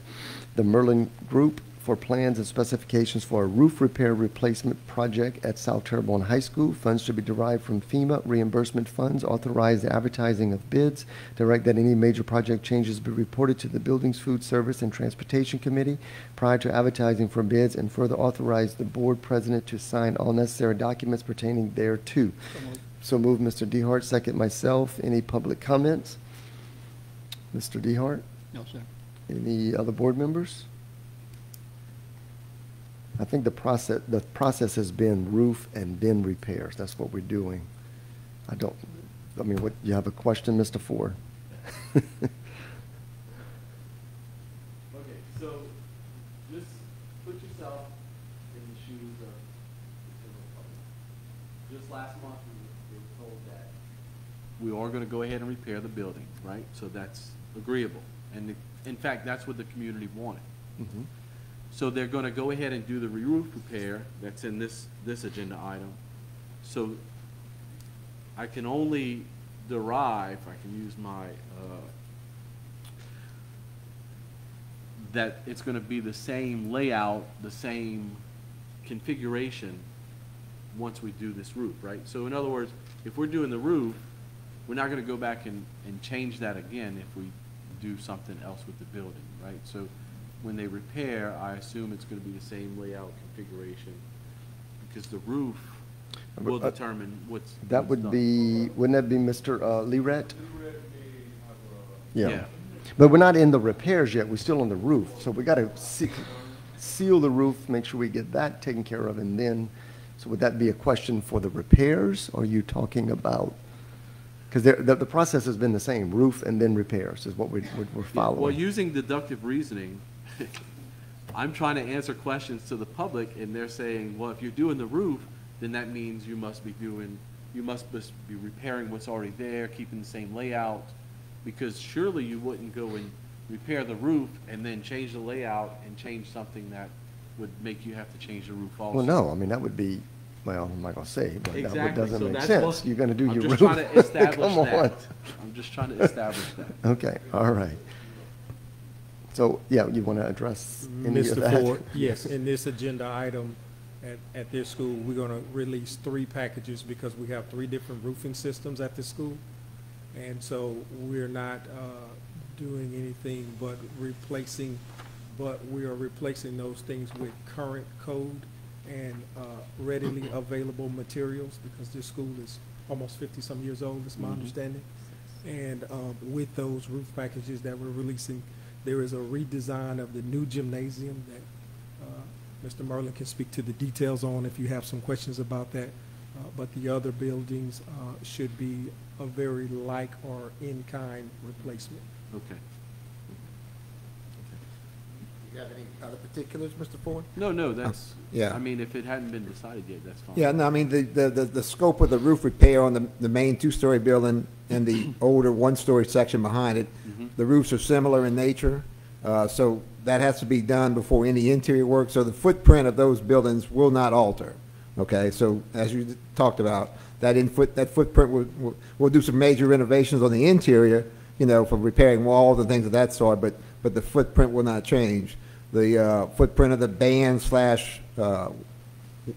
S1: the Merlin Group, for plans and specifications for a roof repair replacement project at South Terrebonne High School. Funds to be derived from FEMA reimbursement funds. Authorize the advertising of bids. Direct that any major project changes be reported to the Buildings, Food Service, and Transportation Committee prior to advertising for bids, and further authorize the board president to sign all necessary documents pertaining thereto. So move, Mr. Dehart. Second, myself. Any public comments? Mr. Dehart?
S4: No, sir.
S1: Any other board members? I think the process has been roof and then repairs. That's what we're doing. What, you have a question, Mr. Ford?
S5: Okay, so just put yourself in the shoes of the general public. Just last month, we were told that we are going to go ahead and repair the building, right? So that's agreeable. And in fact, that's what the community wanted.
S1: Mhm.
S5: So they're going to go ahead and do the roof repair that's in this agenda item. So I can only derive, I can use my, that it's going to be the same layout, the same configuration once we do this roof, right? So in other words, if we're doing the roof, we're not going to go back and change that again if we do something else with the building, right? So when they repair, I assume it's going to be the same layout configuration, because the roof will determine what's
S1: That would
S5: done.
S1: be, wouldn't that be Mr. Leret?
S5: Yeah.
S1: Yeah. But we're not in the repairs yet. We're still on the roof. So we got to seal the roof, make sure we get that taken care of, and then, so would that be a question for the repairs? Or are you talking about, because the process has been the same, roof and then repairs is what we're following.
S5: Well, using deductive reasoning, I'm trying to answer questions to the public, and they're saying, well, if you're doing the roof, then that means you must be repairing what's already there, keeping the same layout, because surely you wouldn't go and repair the roof and then change the layout and change something that would make you have to change the roof also.
S1: Well, no, I mean, that would be, well, I'm not going to say, but that
S5: Exactly.
S1: doesn't
S5: So
S1: make
S5: that's
S1: sense.
S5: what-
S1: You're going to do your roof.
S5: I'm just trying to establish
S1: Come
S5: that.
S1: on.
S5: I'm just trying to establish that.
S1: Okay, all right. So, yeah, you want to address any of
S7: Mr.
S1: that?
S7: Ford, yes, in this agenda item at this school, we're going to release 3 packages because we have 3 different roofing systems at the school. And so we're not doing anything but we are replacing those things with current code and readily available materials, because this school is almost 50-some years old, is my understanding. And with those roof packages that we're releasing, there is a redesign of the new gymnasium that Mr. Merlin can speak to the details on if you have some questions about that. But the other buildings should be a very like or in-kind replacement.
S5: Okay.
S13: you have any other particulars, Mr. Ford?
S5: No, that's,
S13: yeah.
S5: I mean, if it hadn't been decided yet, that's fine.
S13: Yeah, no, I mean, the scope of the roof repair on the main two-story building and the older one-story section behind it, the roofs are similar in nature, so that has to be done before any interior work, so the footprint of those buildings will not alter, okay? So, as you talked about, that footprint, we'll do some major renovations on the interior, you know, for repairing walls and things of that sort, but the footprint will not change. The footprint of the band slash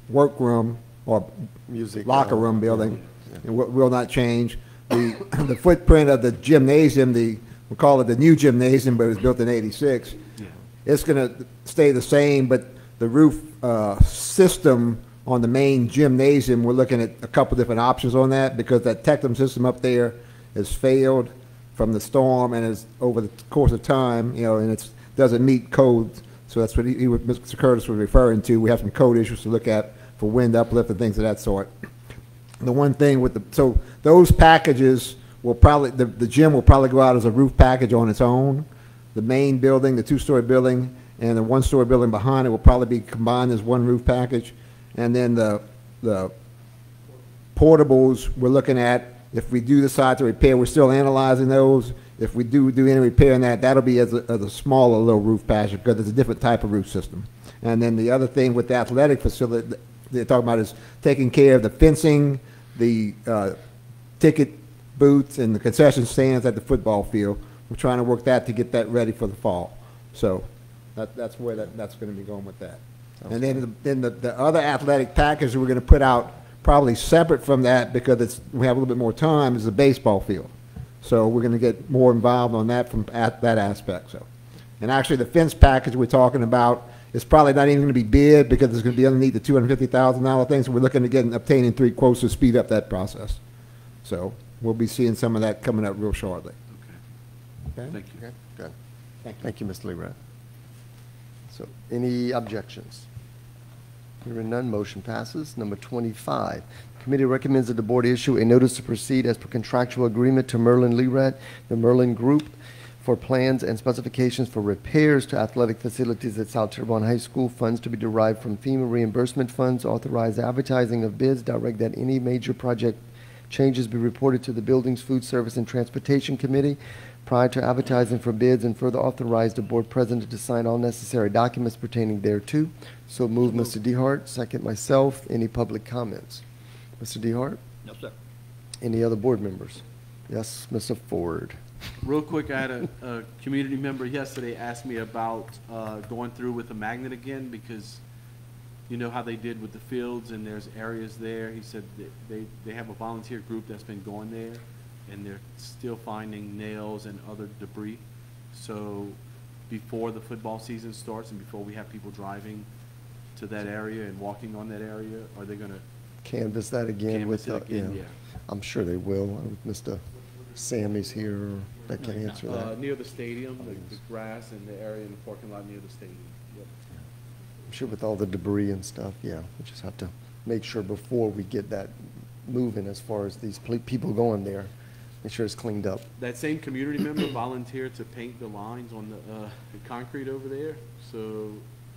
S13: workroom or
S1: Music,
S13: locker room building will not change. The footprint of the gymnasium, we'll call it the new gymnasium, but it was built in '86. It's going to stay the same, but the roof system on the main gymnasium, we're looking at a couple different options on that because that Tectum system up there has failed from the storm and is over the course of time, you know, and it doesn't meet codes. So that's what Mr. Curtis was referring to. We have some code issues to look at for wind uplift and things of that sort. The one thing so those packages will probably, the gym will probably go out as a roof package on its own. The main building, the two-story building, and the one-story building behind it will probably be combined as one roof package. And then the portables we're looking at, if we do decide to repair, we're still analyzing those. If we do any repair in that, that'll be as a smaller little roof package because it's a different type of roof system. And then the other thing with the athletic facility they're talking about is taking care of the fencing, the ticket booths, and the concession stands at the football field. We're trying to work that to get that ready for the fall. So that's where that's going to be going with that. And then the other athletic package we're going to put out probably separate from that because we have a little bit more time is the baseball field. So we're going to get more involved on that from that aspect. So, and actually the fence package we're talking about is probably not even going to be bid because it's going to be underneath the $250,000 thing. So we're looking to obtaining 3 quotes to speed up that process. So we'll be seeing some of that coming up real shortly.
S5: Okay.
S13: Okay?
S5: Thank you.
S1: Okay, good.
S13: Thank you.
S1: Thank you, Mr. Legrand. So, any objections? Hearing none, motion passes. Number 25, committee recommends that the board issue a notice to proceed as per contractual agreement to Merlin Legrand, the Merlin Group, for plans and specifications for repairs to athletic facilities at South Terrebonne High School. Funds to be derived from FEMA reimbursement funds. Authorize advertising of bids. Direct that any major project changes be reported to the Buildings, Food Service, and Transportation Committee prior to advertising for bids, and further authorize the board president to sign all necessary documents pertaining thereto. So move, Mr. DeHart. Second, myself. Any public comments? Mr. DeHart?
S4: No, sir.
S1: Any other board members? Yes, Mr. Ford.
S5: Real quick, I had a community member yesterday ask me about going through with a magnet again because you know how they did with the fields and there's areas there. He said that they have a volunteer group that's been going there and they're still finding nails and other debris. So before the football season starts and before we have people driving to that area and walking on that area, are they going to
S1: Canvass that again with,
S5: canvass it again?
S1: yeah.
S5: Yeah.
S1: I'm sure they will. Mr. Sammy's here that can answer that.
S5: Near the stadium, the grass and the area in the parking lot near the stadium. Yep.
S1: I'm sure with all the debris and stuff, yeah, we just have to make sure before we get that moving as far as these people going there, make sure it's cleaned up.
S5: That same community member volunteered to paint the lines on the concrete over there. So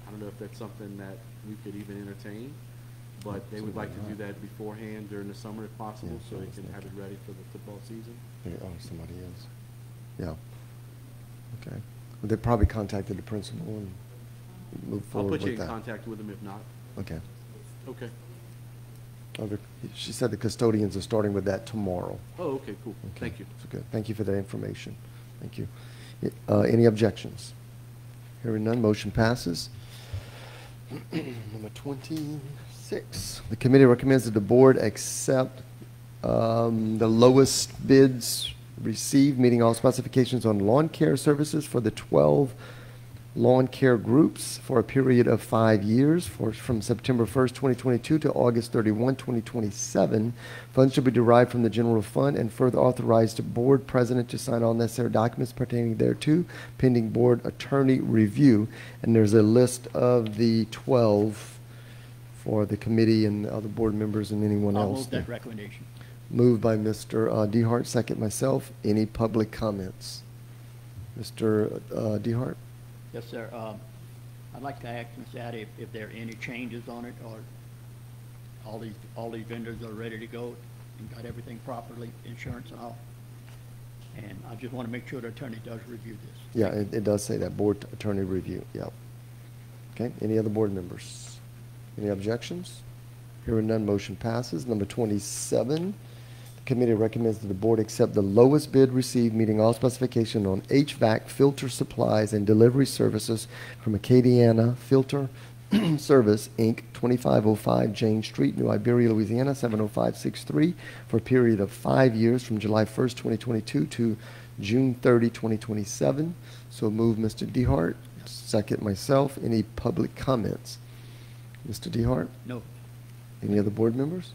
S5: I don't know if that's something that we could even entertain, but they would like to do that beforehand during the summer if possible,
S1: Yeah,
S5: so
S1: I
S5: they
S1: was
S5: can have it
S1: thinking.
S5: ready for the football season.
S1: Oh, somebody is. Yeah. Okay. Well, they probably contacted the principal and moved
S5: I'll
S1: forward
S5: put you
S1: with
S5: in
S1: that.
S5: contact with them if not.
S1: Okay.
S5: Okay.
S1: She said the custodians are starting with that tomorrow.
S5: Oh, okay, cool.
S1: Okay.
S5: Thank you.
S1: So good. Thank you for that information. Thank you. Any objections? Hearing none, motion passes. Number 26, the committee recommends that the board accept the lowest bids received, meeting all specifications on lawn care services for the 12 lawn care groups for a period of 5 years from September 1st, 2022 to August 31, 2027. Funds should be derived from the general fund and further authorize the board president to sign all necessary documents pertaining thereto, pending board attorney review. And there's a list of the 12 for the committee and other board members and anyone
S4: I'll
S1: else.
S4: move that recommendation.
S1: Moved by Mr. DeHart, second myself. Any public comments? Mr. DeHart?
S4: Yes, sir. I'd like to ask Ms. Addy if there are any changes on it, or all these vendors are ready to go and got everything properly, insurance and all. And I just want to make sure the attorney does review this.
S1: Yeah, it does say that, board attorney review, yep. Okay, any other board members? Any objections? Hearing none, motion passes. Number 27, the committee recommends that the board accept the lowest bid received, meeting all specifications on HVAC filter supplies and delivery services from Acadiana Filter Service, Inc., 2505 Jane Street, New Iberia, Louisiana, 70563, for a period of 5 years from July 1st, 2022 to June 30, 2027. So move, Mr. DeHart. Second, myself. Any public comments? Mr. DeHart?
S4: No.
S1: Any other board members?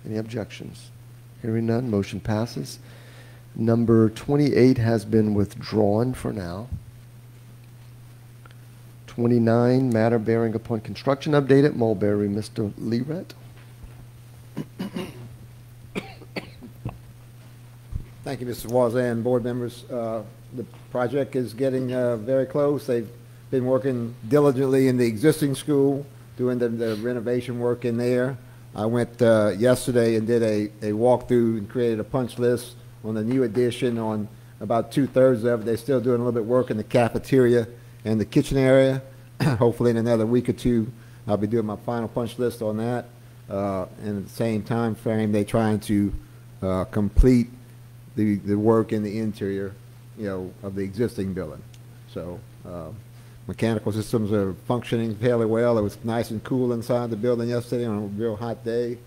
S1: Any objections? Hearing none, motion passes. Number 28 has been withdrawn for now. 29, matter bearing upon construction update at Mulberry, Mr. Leeret.
S13: Thank you, Mr. Wazan, board members. The project is getting very close. They've been working diligently in the existing school, doing the renovation work in there. I went yesterday and did a walkthrough and created a punch list on the new addition on about 2/3 of it. They're still doing a little bit of work in the cafeteria and the kitchen area. Hopefully in another week or two, I'll be doing my final punch list on that. And at the same time frame, they're trying to complete the work in the interior, of the existing building. So mechanical systems are functioning fairly well. It was nice and cool inside the building yesterday on a real hot day.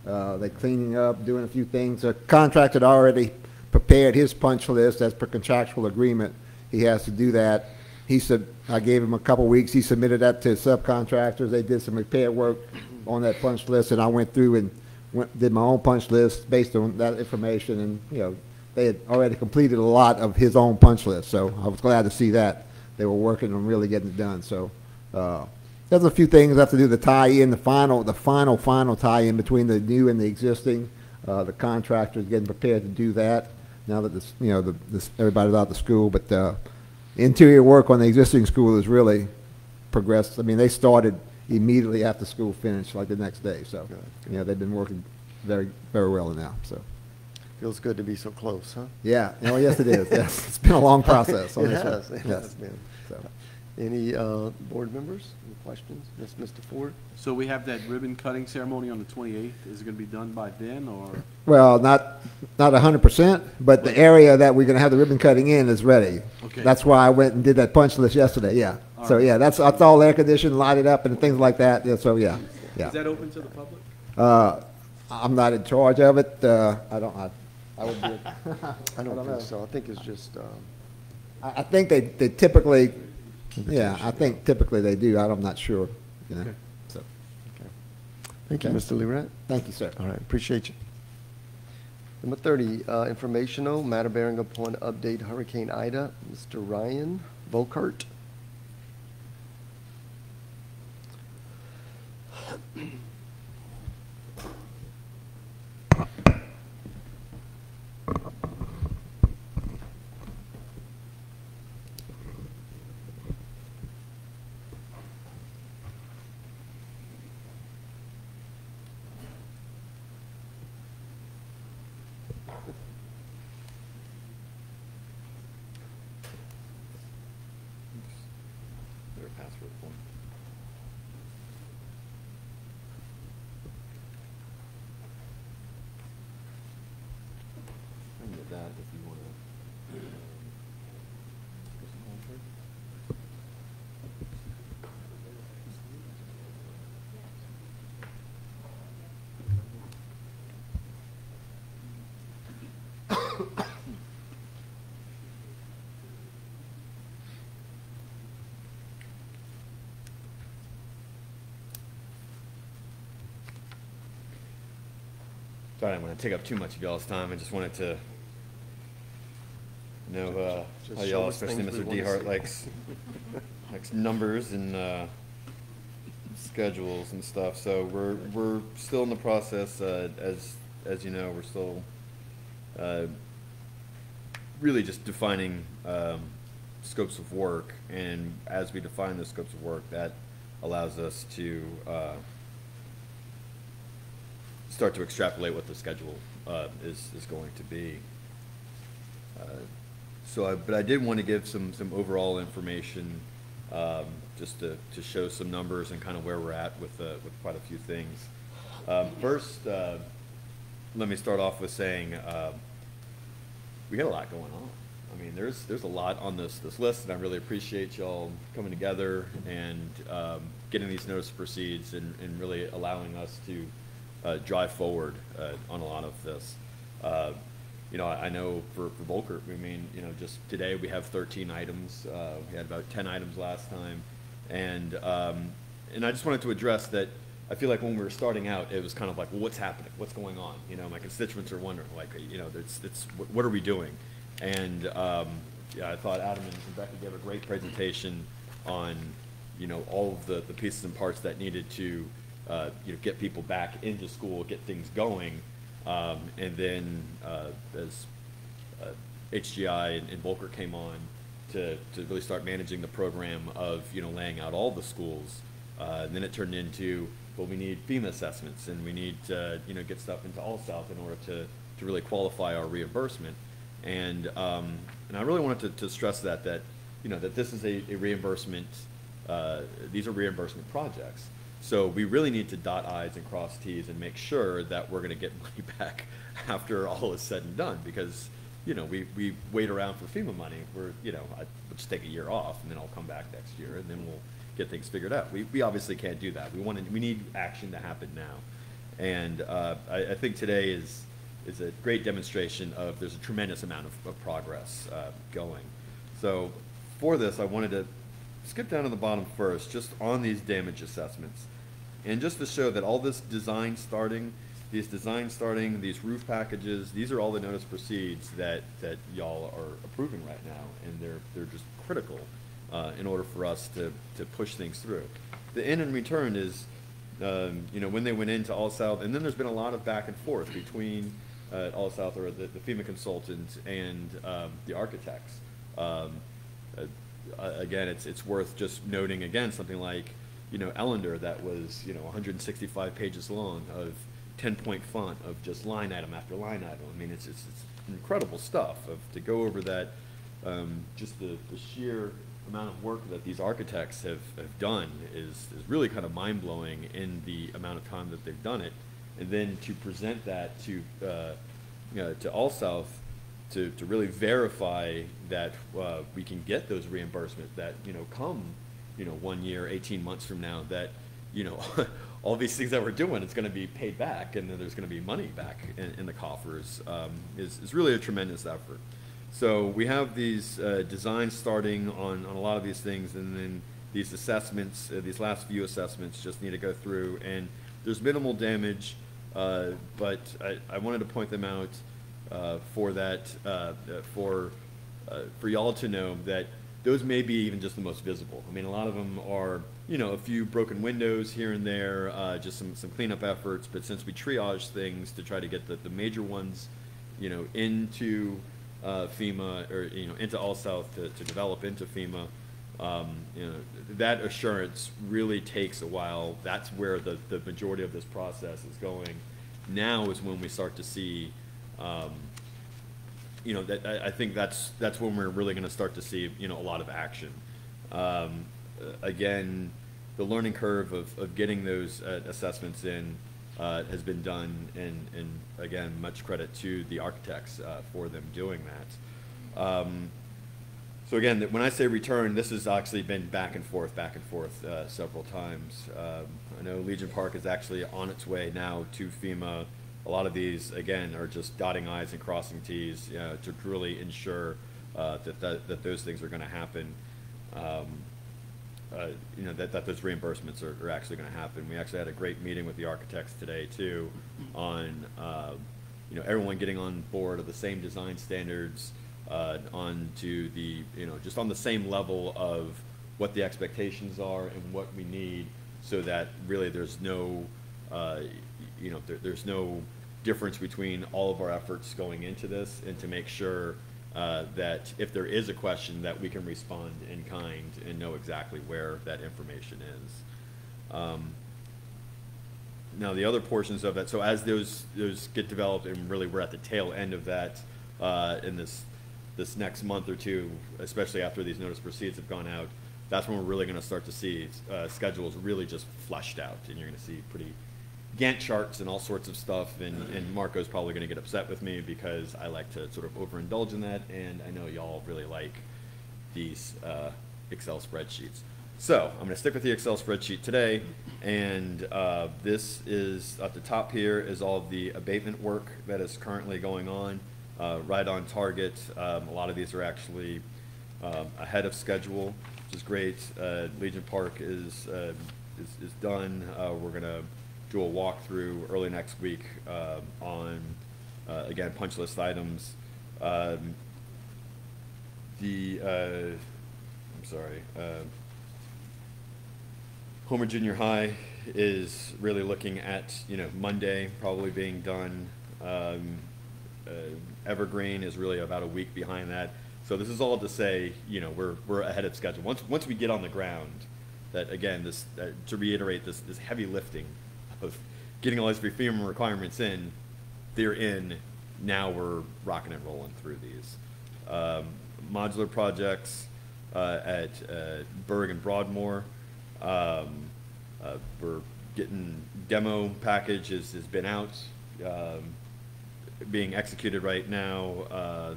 S13: They're cleaning up, doing a few things. The contractor had already prepared his punch list as per contractual agreement. He has to do that. He said, I gave him a couple weeks. He submitted that to subcontractors. They did some repair work on that punch list, and I went through and did my own punch list based on that information. And, they had already completed a lot of his own punch list, so I was glad to see that. They were working on really getting it done. So there's a few things I have to do. The tie-in, the final tie-in between the new and the existing. The contractor is getting prepared to do that now that everybody's out of school. But interior work on the existing school has really progressed. I mean, they started immediately after school finished, like the next day. So they've been working very, very well now. So.
S1: Feels good to be so close, huh?
S13: Yeah. Oh, yes, it is. Yes. It's been a long process.
S1: It has. It
S13: yes.
S1: has been. So. Any board members? Any questions? Yes, Mr. Ford?
S5: So we have that ribbon cutting ceremony on the 28th. Is it going to be done by then, or?
S13: Well, not 100%, but the area that we're going to have the ribbon cutting in is ready.
S5: Okay.
S13: That's why I went and did that punch list yesterday. Yeah.
S5: All
S13: so
S5: right.
S13: yeah, that's all air conditioned, lighted up, and things like that. Yeah, so yeah.
S5: Is that open to the public?
S13: I'm not in charge of it. I would do it.
S1: I don't think so. I think it's just.
S13: I think they typically. Yeah, I think typically they do. I'm not sure.
S5: Okay.
S13: So.
S1: Okay. Thank
S13: Okay.
S1: you, Mr. Leeret.
S13: Thank you, sir.
S1: All right, appreciate you. Number 30, informational, matter bearing upon update Hurricane Ida, Mr. Ryan Volkert.
S8: Sorry, I didn't want to take up too much of y'all's time. I just wanted to know
S1: Just
S8: how
S1: show
S8: y'all,
S1: us
S8: especially
S1: things we
S8: Mr.
S1: wanna
S8: DeHart,
S1: see.
S8: likes numbers and schedules and stuff. So we're still in the process. As you know, we're still really just defining scopes of work, and as we define those scopes of work, that allows us to start to extrapolate what the schedule is going to be. But I did want to give some overall information, just to show some numbers and kind of where we're at with quite a few things. First, let me start off with saying we got a lot going on. I mean, there's a lot on this list, and I really appreciate y'all coming together and getting these notice of proceeds and really allowing us to drive forward on a lot of this. You know, I know for Volker, I mean, you know, just today we have 13 items. We had about 10 items last time, and I just wanted to address that. I feel like when we were starting out, it was kind of like, well, what's happening? What's going on? You know, my constituents are wondering, like, you know, it's what are we doing? And yeah, I thought Adam and Becky gave a great presentation on, you know, all of the pieces and parts that needed to, you know, get people back into school, get things going, and then as HGI and Volker came on to really start managing the program of, you know, laying out all the schools, and then it turned into, well, we need FEMA assessments, and we need to, you know, get stuff into All South in order to really qualify our reimbursement. And I really wanted to stress that you know, that this is a reimbursement. These are reimbursement projects. So we really need to dot I's and cross T's and make sure that we're going to get money back after all is said and done. Because, you know, we wait around for FEMA money. We're, you know, we'll just take a year off and then I'll come back next year and then we'll get things figured out. We obviously can't do that. We need action to happen now. And I think today is a great demonstration of there's a tremendous amount of progress going. So for this, I wanted to skip down to the bottom first, just on these damage assessments. And just to show that all this design starting, these roof packages, these are all the notice proceeds that y'all are approving right now, and they're just critical in order for us to push things through. The in and return is, you know, when they went into All South, and then there's been a lot of back and forth between All South, or the FEMA consultant, and the architects. Again, it's worth just noting again something like, you know, Ellender, that was, you know, 165 pages long of 10-point font of just line item after line item. I mean, it's incredible stuff to go over that. Just the sheer amount of work that these architects have done is really kind of mind-blowing in the amount of time that they've done it. And then to present that to you know, to All South, to really verify that we can get those reimbursements that, you know, come, you know, 1 year, 18 months from now, that, you know, all these things that we're doing, it's going to be paid back, and then there's going to be money back in the coffers, is really a tremendous effort. So we have these designs starting on a lot of these things, and then these assessments, these last few assessments just need to go through, and there's minimal damage, but I wanted to point them out for that, for y'all to know that those may be even just the most visible. I mean, a lot of them are, you know, a few broken windows here and there, just some cleanup efforts, but since we triage things to try to get the major ones, you know, into FEMA, or, you know, into All South to develop into FEMA, you know, that assurance really takes a while. That's where the majority of this process is going. Now is when we start to see, you know, that I think that's when we're really going to start to see, you know, a lot of action. Again, the learning curve of getting those assessments in has been done, and again, much credit to the architects for them doing that. So again, when I say return, this has actually been back and forth several times. I know Legion Park is actually on its way now to FEMA. A lot of these, again, are just dotting I's and crossing T's, to really ensure that those things are going to happen. You know, that those reimbursements are actually going to happen. We actually had a great meeting with the architects today too, on you know, everyone getting on board of the same design standards, on to the, you know, just on the same level of what the expectations are and what we need, so that really there's no you know, there's no difference between all of our efforts going into this, and to make sure that if there is a question, that we can respond in kind and know exactly where that information is. Now, the other portions of it, so as those get developed, and really we're at the tail end of that in this next month or two, especially after these notice proceeds have gone out, that's when we're really going to start to see schedules really just fleshed out, and you're going to see pretty Gantt charts and all sorts of stuff, and Marco's probably going to get upset with me because I like to sort of overindulge in that, and I know y'all really like these Excel spreadsheets. So I'm going to stick with the Excel spreadsheet today, and this is at the top here is all the abatement work that is currently going on, right on target. A lot of these are actually ahead of schedule, which is great. Legion Park is done. We're going to do a walkthrough early next week on again, punch list items. I'm sorry. Homer Junior High is really looking at, Monday probably being done. Evergreen is really about a week behind that. So this is all to say, we're ahead of schedule. Once we get on the ground, that again, this to reiterate this heavy lifting of getting all these FEMA requirements in, they're in. Now we're rocking and rolling through these modular projects at Berg and Broadmoor. We're getting demo package has been out, being executed right now.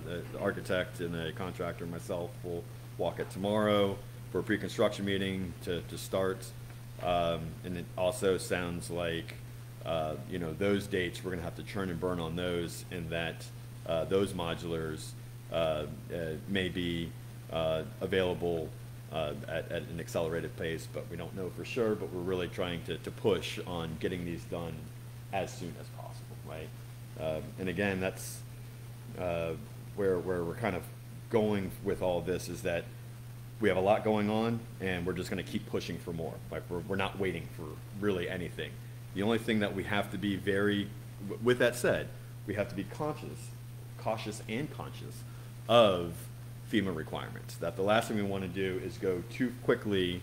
S8: The architect and the contractor and myself will walk it tomorrow for a pre-construction meeting to start. And it also sounds like those dates we're going to have to churn and burn on those, in that those modulars may be available at an accelerated pace, but we don't know for sure. But we're really trying to push on getting these done as soon as possible, right? And again, that's where we're kind of going with all of this, is that we have a lot going on, and we're just going to keep pushing for more. Like we're not waiting for really anything. The only thing that we have to be with that said, we have to be cautious and conscious of FEMA requirements. That the last thing we want to do is go too quickly,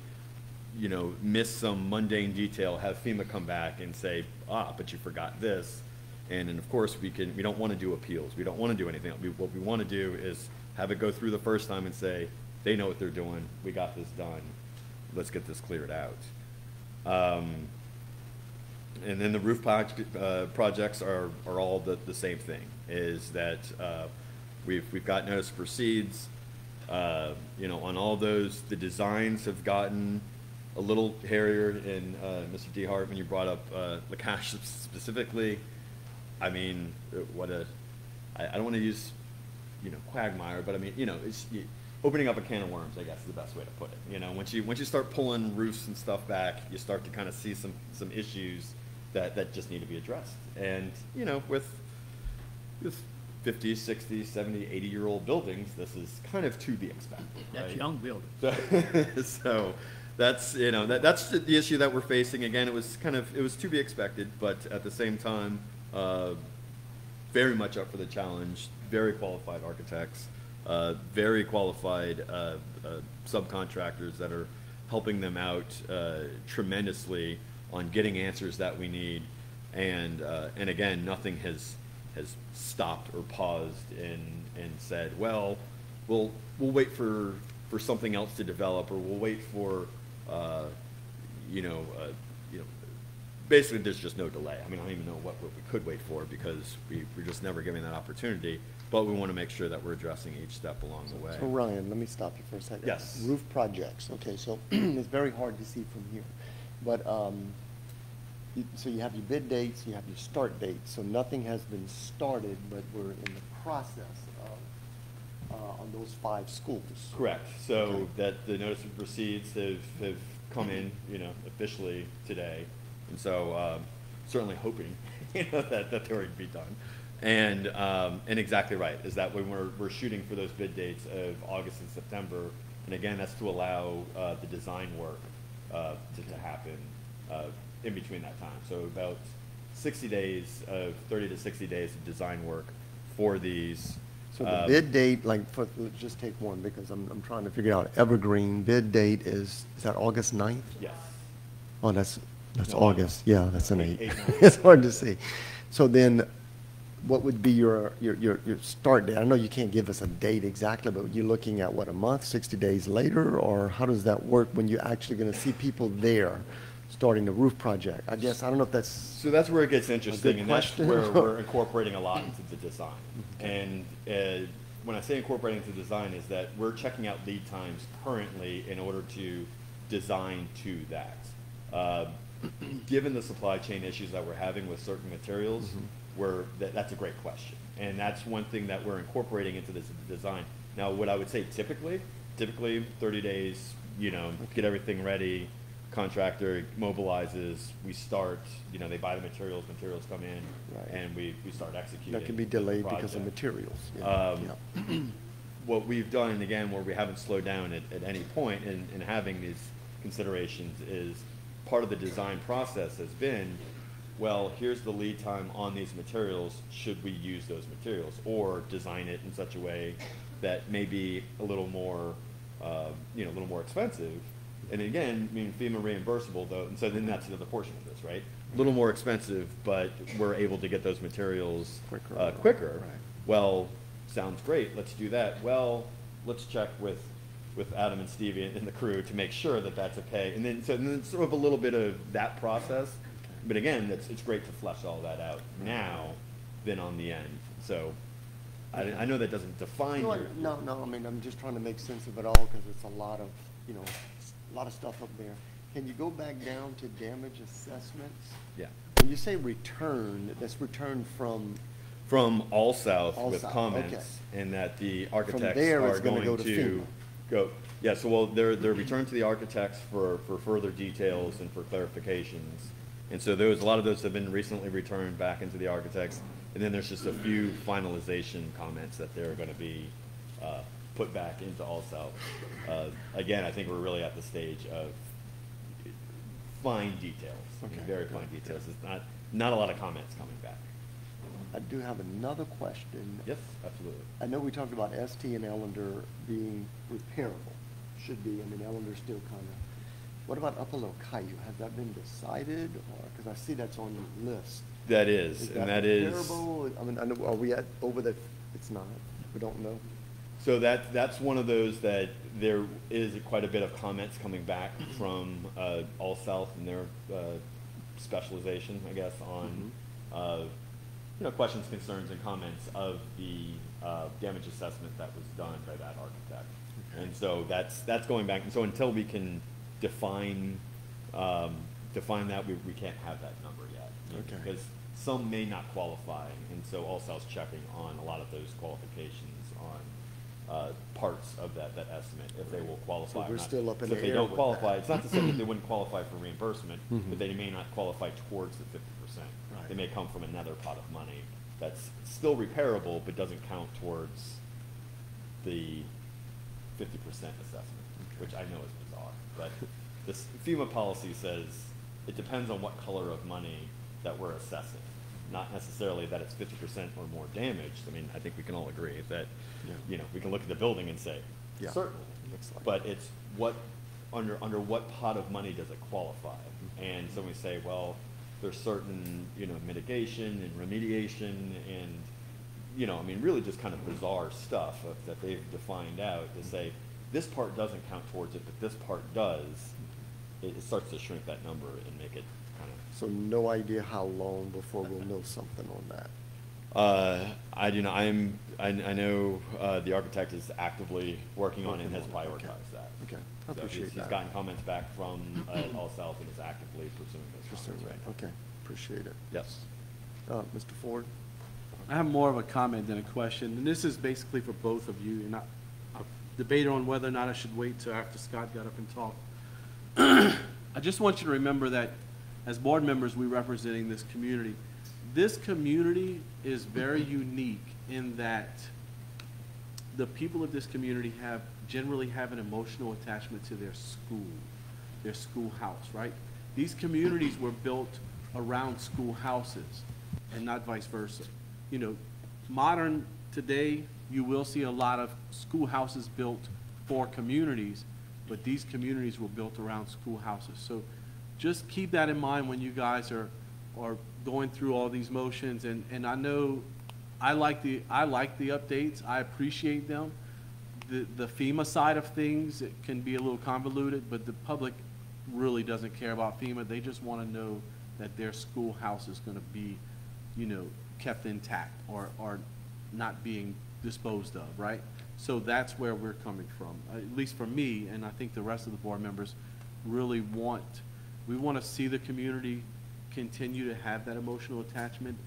S8: miss some mundane detail, have FEMA come back and say, but you forgot this. And of course we don't want to do appeals. We don't want to do anything. What we want to do is have it go through the first time and say, they know what they're doing. We got this done. Let's get this cleared out. And then the roof projects are all the same thing, is that we've got notice of proceeds. On all those, the designs have gotten a little hairier. And Mr. DeHart, when you brought up Lacache specifically, I mean, I don't want to use, quagmire, but I mean, it's opening up a can of worms, I guess is the best way to put it. Once you start pulling roofs and stuff back, you start to kind of see some issues that just need to be addressed. And, with 50, 60, 70, 80-year-old buildings, this is kind of to be expected.
S4: That's
S8: right?
S4: young buildings.
S8: So that's, that's the issue that we're facing. Again, it was to be expected, but at the same time, very much up for the challenge, very qualified architects, very qualified subcontractors that are helping them out tremendously on getting answers that we need, and again, nothing has stopped or paused and said, well, we'll wait for something else to develop, or we'll wait for basically there's just no delay. I mean, I don't even know what we could wait for, because we're just never given that opportunity. But we want to make sure that we're addressing each step along the way.
S1: So Ryan, let me stop you for a second.
S8: Yes.
S1: Roof projects, okay, so it's very hard to see from here. But, so you have your bid dates, you have your start dates, so nothing has been started, but we're in the process of, on those 5 schools.
S8: Correct. So
S1: Okay.
S8: that the notice of proceeds have come in, officially today. And so certainly hoping, that they're going to be done. And exactly right, is that when we're shooting for those bid dates of August and September, and again, that's to allow the design work to happen in between that time. So about 30 to 60 days of design work for these
S1: So the bid date, like, let's just take one, because I'm trying to figure out, Evergreen, bid date is that August 9th?
S8: Yes.
S1: Oh, that's
S8: No,
S1: August, yeah, that's an
S8: Eight,
S1: 8.
S8: 9.
S1: It's hard to see. So then, what would be your start date? I know you can't give us a date exactly, but you're looking at, what, a month, 60 days later? Or how does that work when you're actually going to see people there starting the roof project? I guess, I don't know if that's,
S8: So that's where it gets interesting, and that's
S1: question.
S8: where we're incorporating a lot into the design. And when I say incorporating into design is that we're checking out lead times currently in order to design to that. Given the supply chain issues that we're having with certain materials, that's a great question. And that's one thing that we're incorporating into this design. Now, what I would say typically 30 days, get everything ready, contractor mobilizes, we start, they buy the materials come in,
S1: Right.
S8: and we start executing.
S1: that can be
S8: the
S1: delayed because of
S8: project.
S1: materials. Yeah.
S8: What we've done, and again, where we haven't slowed down at any point in having these considerations, is part of the design process has been, well, here's the lead time on these materials, should we use those materials? Or design it in such a way that may be a little more, a little more expensive. And again, FEMA reimbursable though, and so then that's another portion of this, right? A little more expensive, but we're able to get those materials quicker.
S1: Right.
S8: Well, sounds great, let's do that. Well, let's check with Adam and Stevie and the crew to make sure that that's okay. And then it's sort of a little bit of that process. But again, it's great to flesh all that out now than on the end. So I know that doesn't define your...
S1: No, I'm just trying to make sense of it all, because it's a lot of, a lot of stuff up there. Can you go back down to damage assessments?
S8: Yeah.
S1: When you say return, that's returned from...
S8: From All South
S1: All
S8: with
S1: South,
S8: comments,
S1: okay.
S8: and that the architects
S1: there,
S8: are
S1: it's gonna
S8: going
S1: go to
S8: to go. Yeah, so they're returned to the architects for further details and for clarifications. And so a lot of those have been recently returned back into the architects, and then there's just a few finalization comments that they're going to be put back into All South. Again, I think we're really at the stage of fine details, very fine details. It's not a lot of comments coming back.
S1: I do have another question.
S8: Yes, absolutely.
S1: I know we talked about ST and Ellender being repairable, should be, Ellender's still kind of... What about Upper Caillou? Has that been decided, or, because I see that's on your list?
S8: That is, and that is...
S1: repairable? I know, are we over that? It's not? We don't know?
S8: So that's one of those that there is quite a bit of comments coming back from All South and their specialization, I guess, on questions, concerns, and comments of the damage assessment that was done by that architect. Okay. And so that's going back. And so until we can define that, we can't have that number yet.
S1: Okay.
S8: Because some may not qualify, and so All South's checking on a lot of those qualifications on parts of that estimate, if they will qualify
S1: So
S8: or
S1: we're
S8: not.
S1: still up in
S8: So
S1: the
S8: if they
S1: air
S8: don't
S1: with
S8: qualify,
S1: that.
S8: it's not to say that they wouldn't qualify for reimbursement, but they may not qualify towards the 50%.
S1: Right.
S8: They may come from another pot of money that's still repairable, but doesn't count towards the 50% assessment, which I know is bizarre. But this FEMA policy says it depends on what color of money that we're assessing, not necessarily that it's 50% or more damaged. I think we can all agree that, we can look at the building and say, certainly,
S1: Looks like.
S8: but it's what, under what pot of money does it qualify? And so we say, well, there's certain, mitigation and remediation and, really just kind of bizarre stuff that they've defined out to say, this part doesn't count towards it, but this part does. It starts to shrink that number and make it kind of...
S1: So no idea how long before we'll know something on that?
S8: I do not. I know the architect is actively working on it and has prioritized that.
S1: Okay, I
S8: So
S1: appreciate
S8: he's
S1: that.
S8: gotten comments back from All South and is actively pursuing those comments right now.
S1: Okay, appreciate it.
S8: Yes.
S1: Mr. Ford?
S14: I have more of a comment than a question, and this is basically for both of you, and I debated on whether or not I should wait till after Scott got up and talked. I just want you to remember that as board members, we're representing this community. This community is very unique in that the people of this community generally have an emotional attachment to their schoolhouse, right? These communities were built around schoolhouses and not vice versa. Modern today, you will see a lot of schoolhouses built for communities, but these communities were built around schoolhouses. So just keep that in mind when you guys are going through all these motions. And I know I like the updates. I appreciate them. The FEMA side of things, it can be a little convoluted, but the public really doesn't care about FEMA. They just want to know that their schoolhouse is going to be, you know, kept intact or not being disposed of, right? So that's where we're coming from, at least for me, and I think the rest of the board members really want to see the community continue to have that emotional attachment,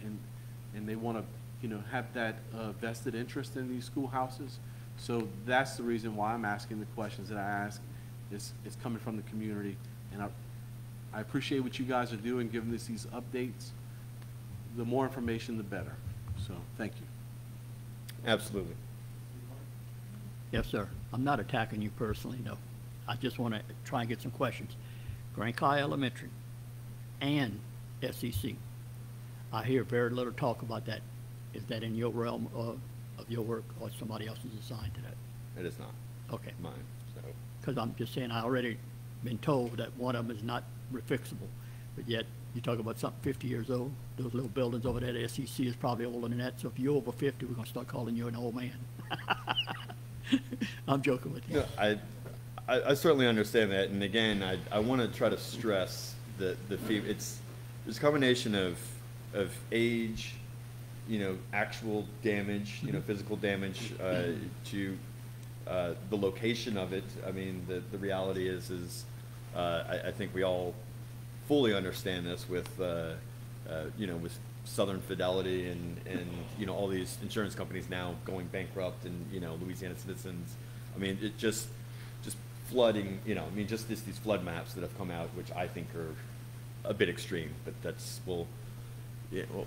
S14: and they want to, you know, have that vested interest in these schoolhouses. So that's the reason why I'm asking the questions that I ask. It's coming from the community, and I appreciate what you guys are doing, giving us these updates. The more information, the better. So thank you.
S10: Absolutely.
S4: Yes, sir. I'm not attacking you personally, no. I just want to try and get some questions. Grand Kai Elementary and SEC. I hear very little talk about that. Is that in your realm of your work, or somebody else is assigned to that?
S8: It is not
S4: Okay.
S8: mine, so.
S4: Because I'm just saying, I already been told that one of them is not refixable, but yet you talk about something 50 years old. Those little buildings over there, the SEC is probably older than that. So if you're over 50, we're going to start calling you an old man. I'm joking with you.
S8: No, I certainly understand that, and again, I want to try to stress that there's a combination of age, you know, actual damage, you know, physical damage to the location of it. I mean, the reality is I think we all fully understand this with you know, with Southern Fidelity and you know, all these insurance companies now going bankrupt, and you know, Louisiana Citizens. I mean, it just flooding, you know, I mean, just these flood maps that have come out, which I think are a bit extreme, but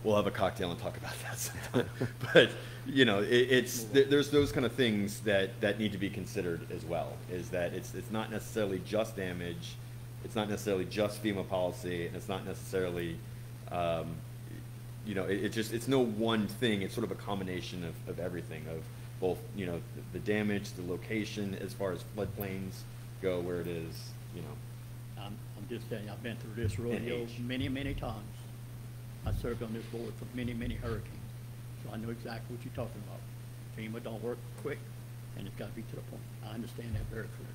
S8: we'll have a cocktail and talk about that sometime. But you know, there's those kind of things that need to be considered as well. Is that it's not necessarily just damage, it's not necessarily just FEMA policy, and it's not necessarily you know, it's no one thing. It's sort of a combination of everything, of both, you know, the damage, the location, as far as floodplains go, where it is, you know.
S4: I'm just saying, I've been through this rodeo
S8: age.
S4: many, many times. I served on this board for many, many hurricanes, so I know exactly what you're talking about. FEMA don't work quick, and it's got to be to the point. I understand that very clearly.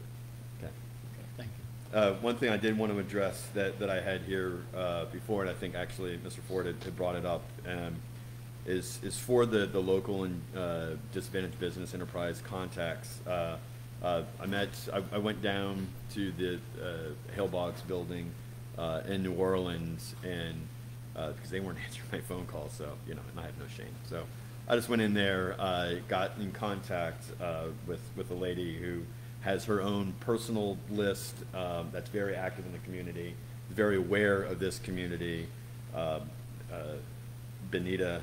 S8: Okay.
S4: Okay, thank you.
S8: One thing I did want to address that I had here before, and I think actually Mr. Ford had brought it up, is for the local and disadvantaged business enterprise contacts. I went down to the Hale-Boggs building in New Orleans, and because they weren't answering my phone calls, so, you know, and I have no shame. So I just went in there, got in contact with a lady who has her own personal list that's very active in the community, very aware of this community, Benita,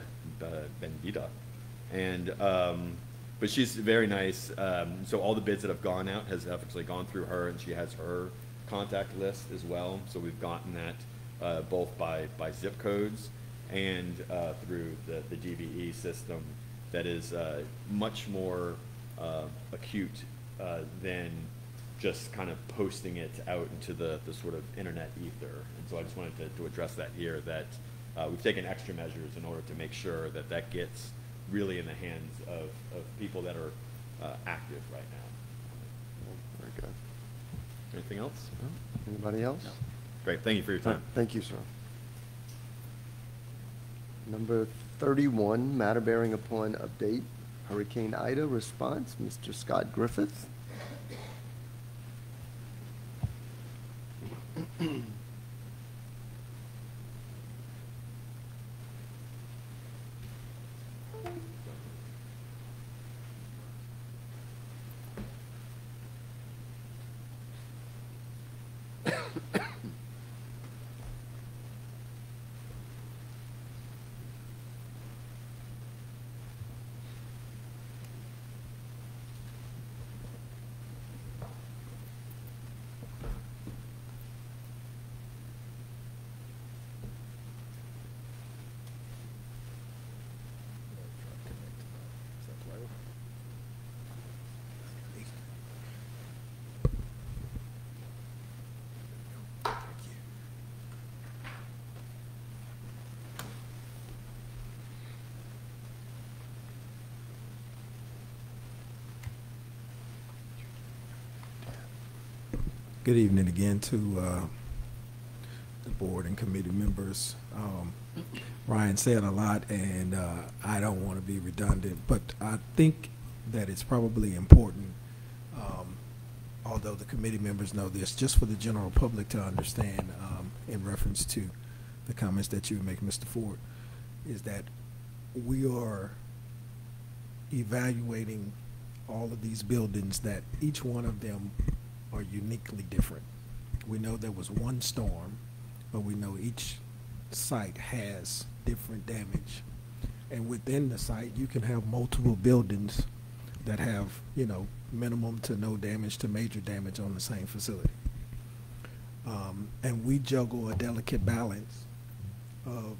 S8: and but she's very nice. So all the bids that have gone out has actually gone through her, and she has her contact list as well. So we've gotten that both by zip codes and through the DVE system that is much more acute than just kind of posting it out into the sort of internet ether. And so I just wanted to address that here, that we've taken extra measures in order to make sure that gets really in the hands of people that are active right now.
S1: Very good.
S8: Anything else?
S1: No? Anybody else?
S8: No. Great, thank you for your time.
S1: Thank you, sir. Number 31, matter bearing upon update, Hurricane Ida response, Mr. Scott Griffith.
S7: Good evening again to the board and committee members. Ryan said a lot, and I don't want to be redundant, but I think that it's probably important, although the committee members know this, just for the general public to understand, in reference to the comments that you make, Mr. Ford, is that we are evaluating all of these buildings, that each one of them are uniquely different. We know there was one storm, but we know each site has different damage. And within the site, you can have multiple buildings that have, you know, minimum to no damage to major damage on the same facility. And we juggle a delicate balance of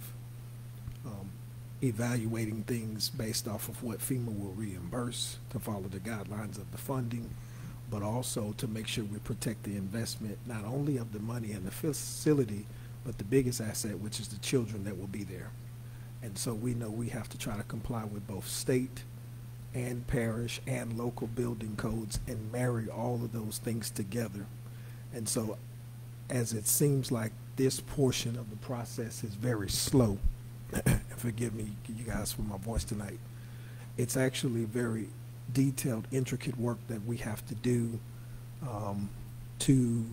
S7: evaluating things based off of what FEMA will reimburse to follow the guidelines of the funding, but also to make sure we protect the investment, not only of the money and the facility, but the biggest asset, which is the children that will be there. And so we know we have to try to comply with both state and parish and local building codes and marry all of those things together. And so as it seems like this portion of the process is very slow, forgive me, you guys, for my voice tonight, it's actually very detailed, intricate work that we have to do to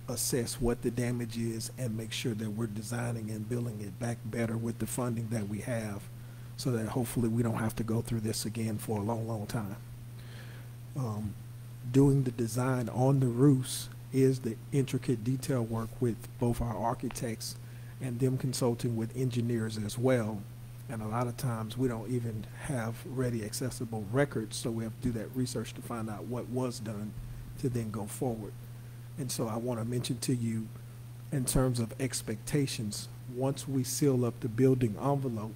S7: assess what the damage is and make sure that we're designing and building it back better with the funding that we have, so that hopefully we don't have to go through this again for a long, long time. Doing the design on the roofs is the intricate detail work with both our architects and them consulting with engineers as well. And a lot of times we don't even have ready accessible records, so we have to do that research to find out what was done to then go forward. And so I want to mention to you, in terms of expectations, once we seal up the building envelope,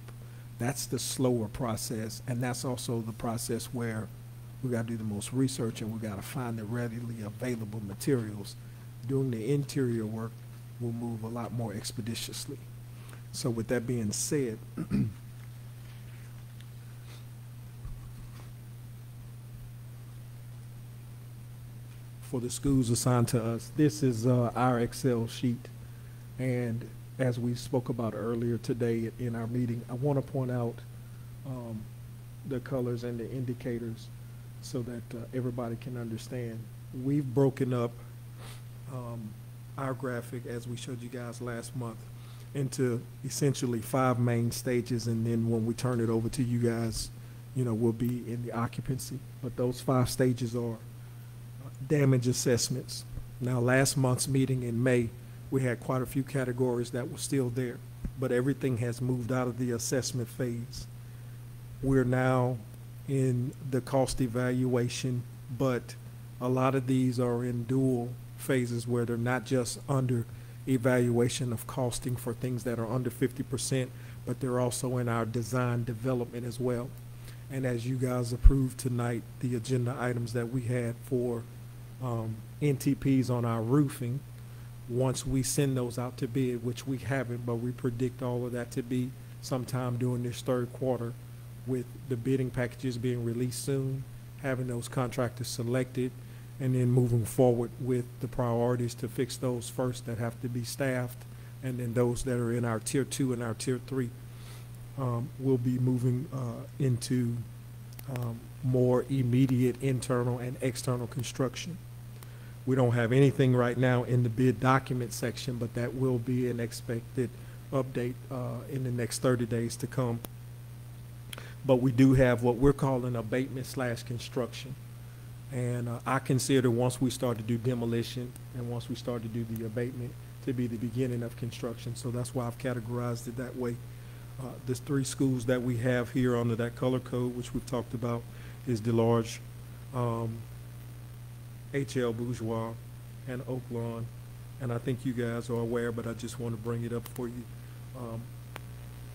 S7: that's the slower process, and that's also the process where we got to do the most research and we got to find the readily available materials. Doing the interior work will move a lot more expeditiously. So with that being said, for the schools assigned to us, this is our Excel sheet. And as we spoke about earlier today in our meeting, I want to point out the colors and the indicators so that everybody can understand. We've broken up our graphic, as we showed you guys last month, into essentially 5 main stages, and then when we turn it over to you guys, you know, we'll be in the occupancy. But those 5 stages are damage assessments. Now, last month's meeting in May, we had quite a few categories that were still there, but everything has moved out of the assessment phase. We're now in the cost evaluation, but a lot of these are in dual phases where they're not just under evaluation of costing for things that are under 50%, but they're also in our design development as well. And as you guys approved tonight, the agenda items that we had for NTPs on our roofing, once we send those out to bid, which we haven't, but we predict all of that to be sometime during this 3rd quarter, with the bidding packages being released soon, having those contractors selected, and then moving forward with the priorities to fix those first that have to be staffed, and then those that are in our tier 2 and our tier 3 will be moving into more immediate internal and external construction. We don't have anything right now in the bid document section, but that will be an expected update in the next 30 days to come. But we do have what we're calling abatement/construction. And I consider once we start to do demolition and once we start to do the abatement to be the beginning of construction. So that's why I've categorized it that way. The 3 schools that we have here under that color code, which we've talked about, is DeLarge, H.L. Bourgeois, and Oak Lawn. And I think you guys are aware, but I just want to bring it up for you.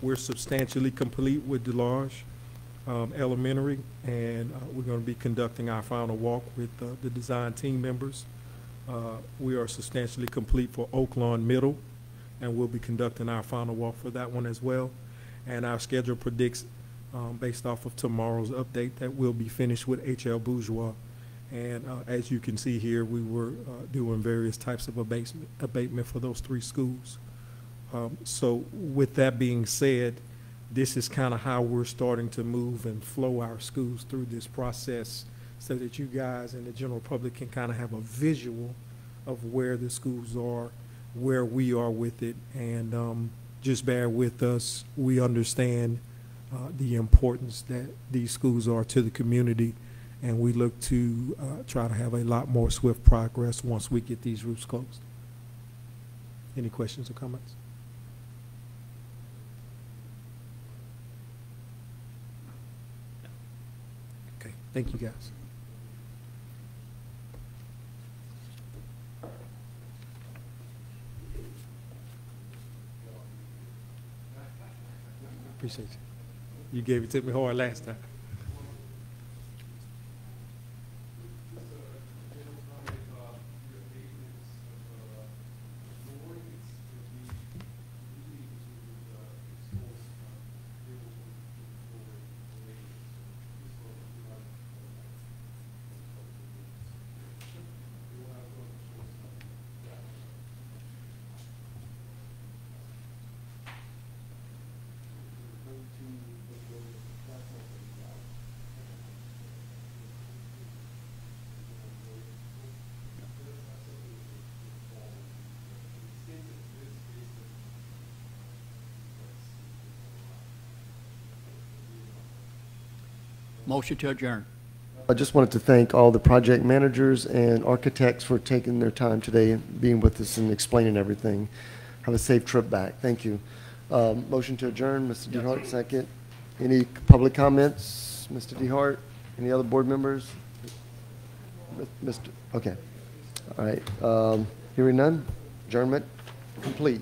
S7: We're substantially complete with DeLarge Elementary, and we're going to be conducting our final walk with the design team members. We are substantially complete for Oak Lawn Middle, and we'll be conducting our final walk for that one as well. And our schedule predicts, based off of tomorrow's update, that we'll be finished with H.L. Bourgeois. And as you can see here, we were doing various types of abatement for those 3 schools. So with that being said, this is kind of how we're starting to move and flow our schools through this process so that you guys and the general public can kind of have a visual of where the schools are, where we are with it, and just bear with us. We understand the importance that these schools are to the community, and we look to try to have a lot more swift progress once we get these roofs closed. Any questions or comments? Okay, thank you guys. Appreciate you. You gave it to me hard last time.
S4: Motion to adjourn.
S1: I just wanted to thank all the project managers and architects for taking their time today and being with us and explaining everything. Have a safe trip back. Thank you. Motion to adjourn, Mr.
S4: Yes.
S1: DeHart, second. Any public comments, Mr. DeHart? Any other board members? Mr. Okay. All right. Hearing none, adjournment complete.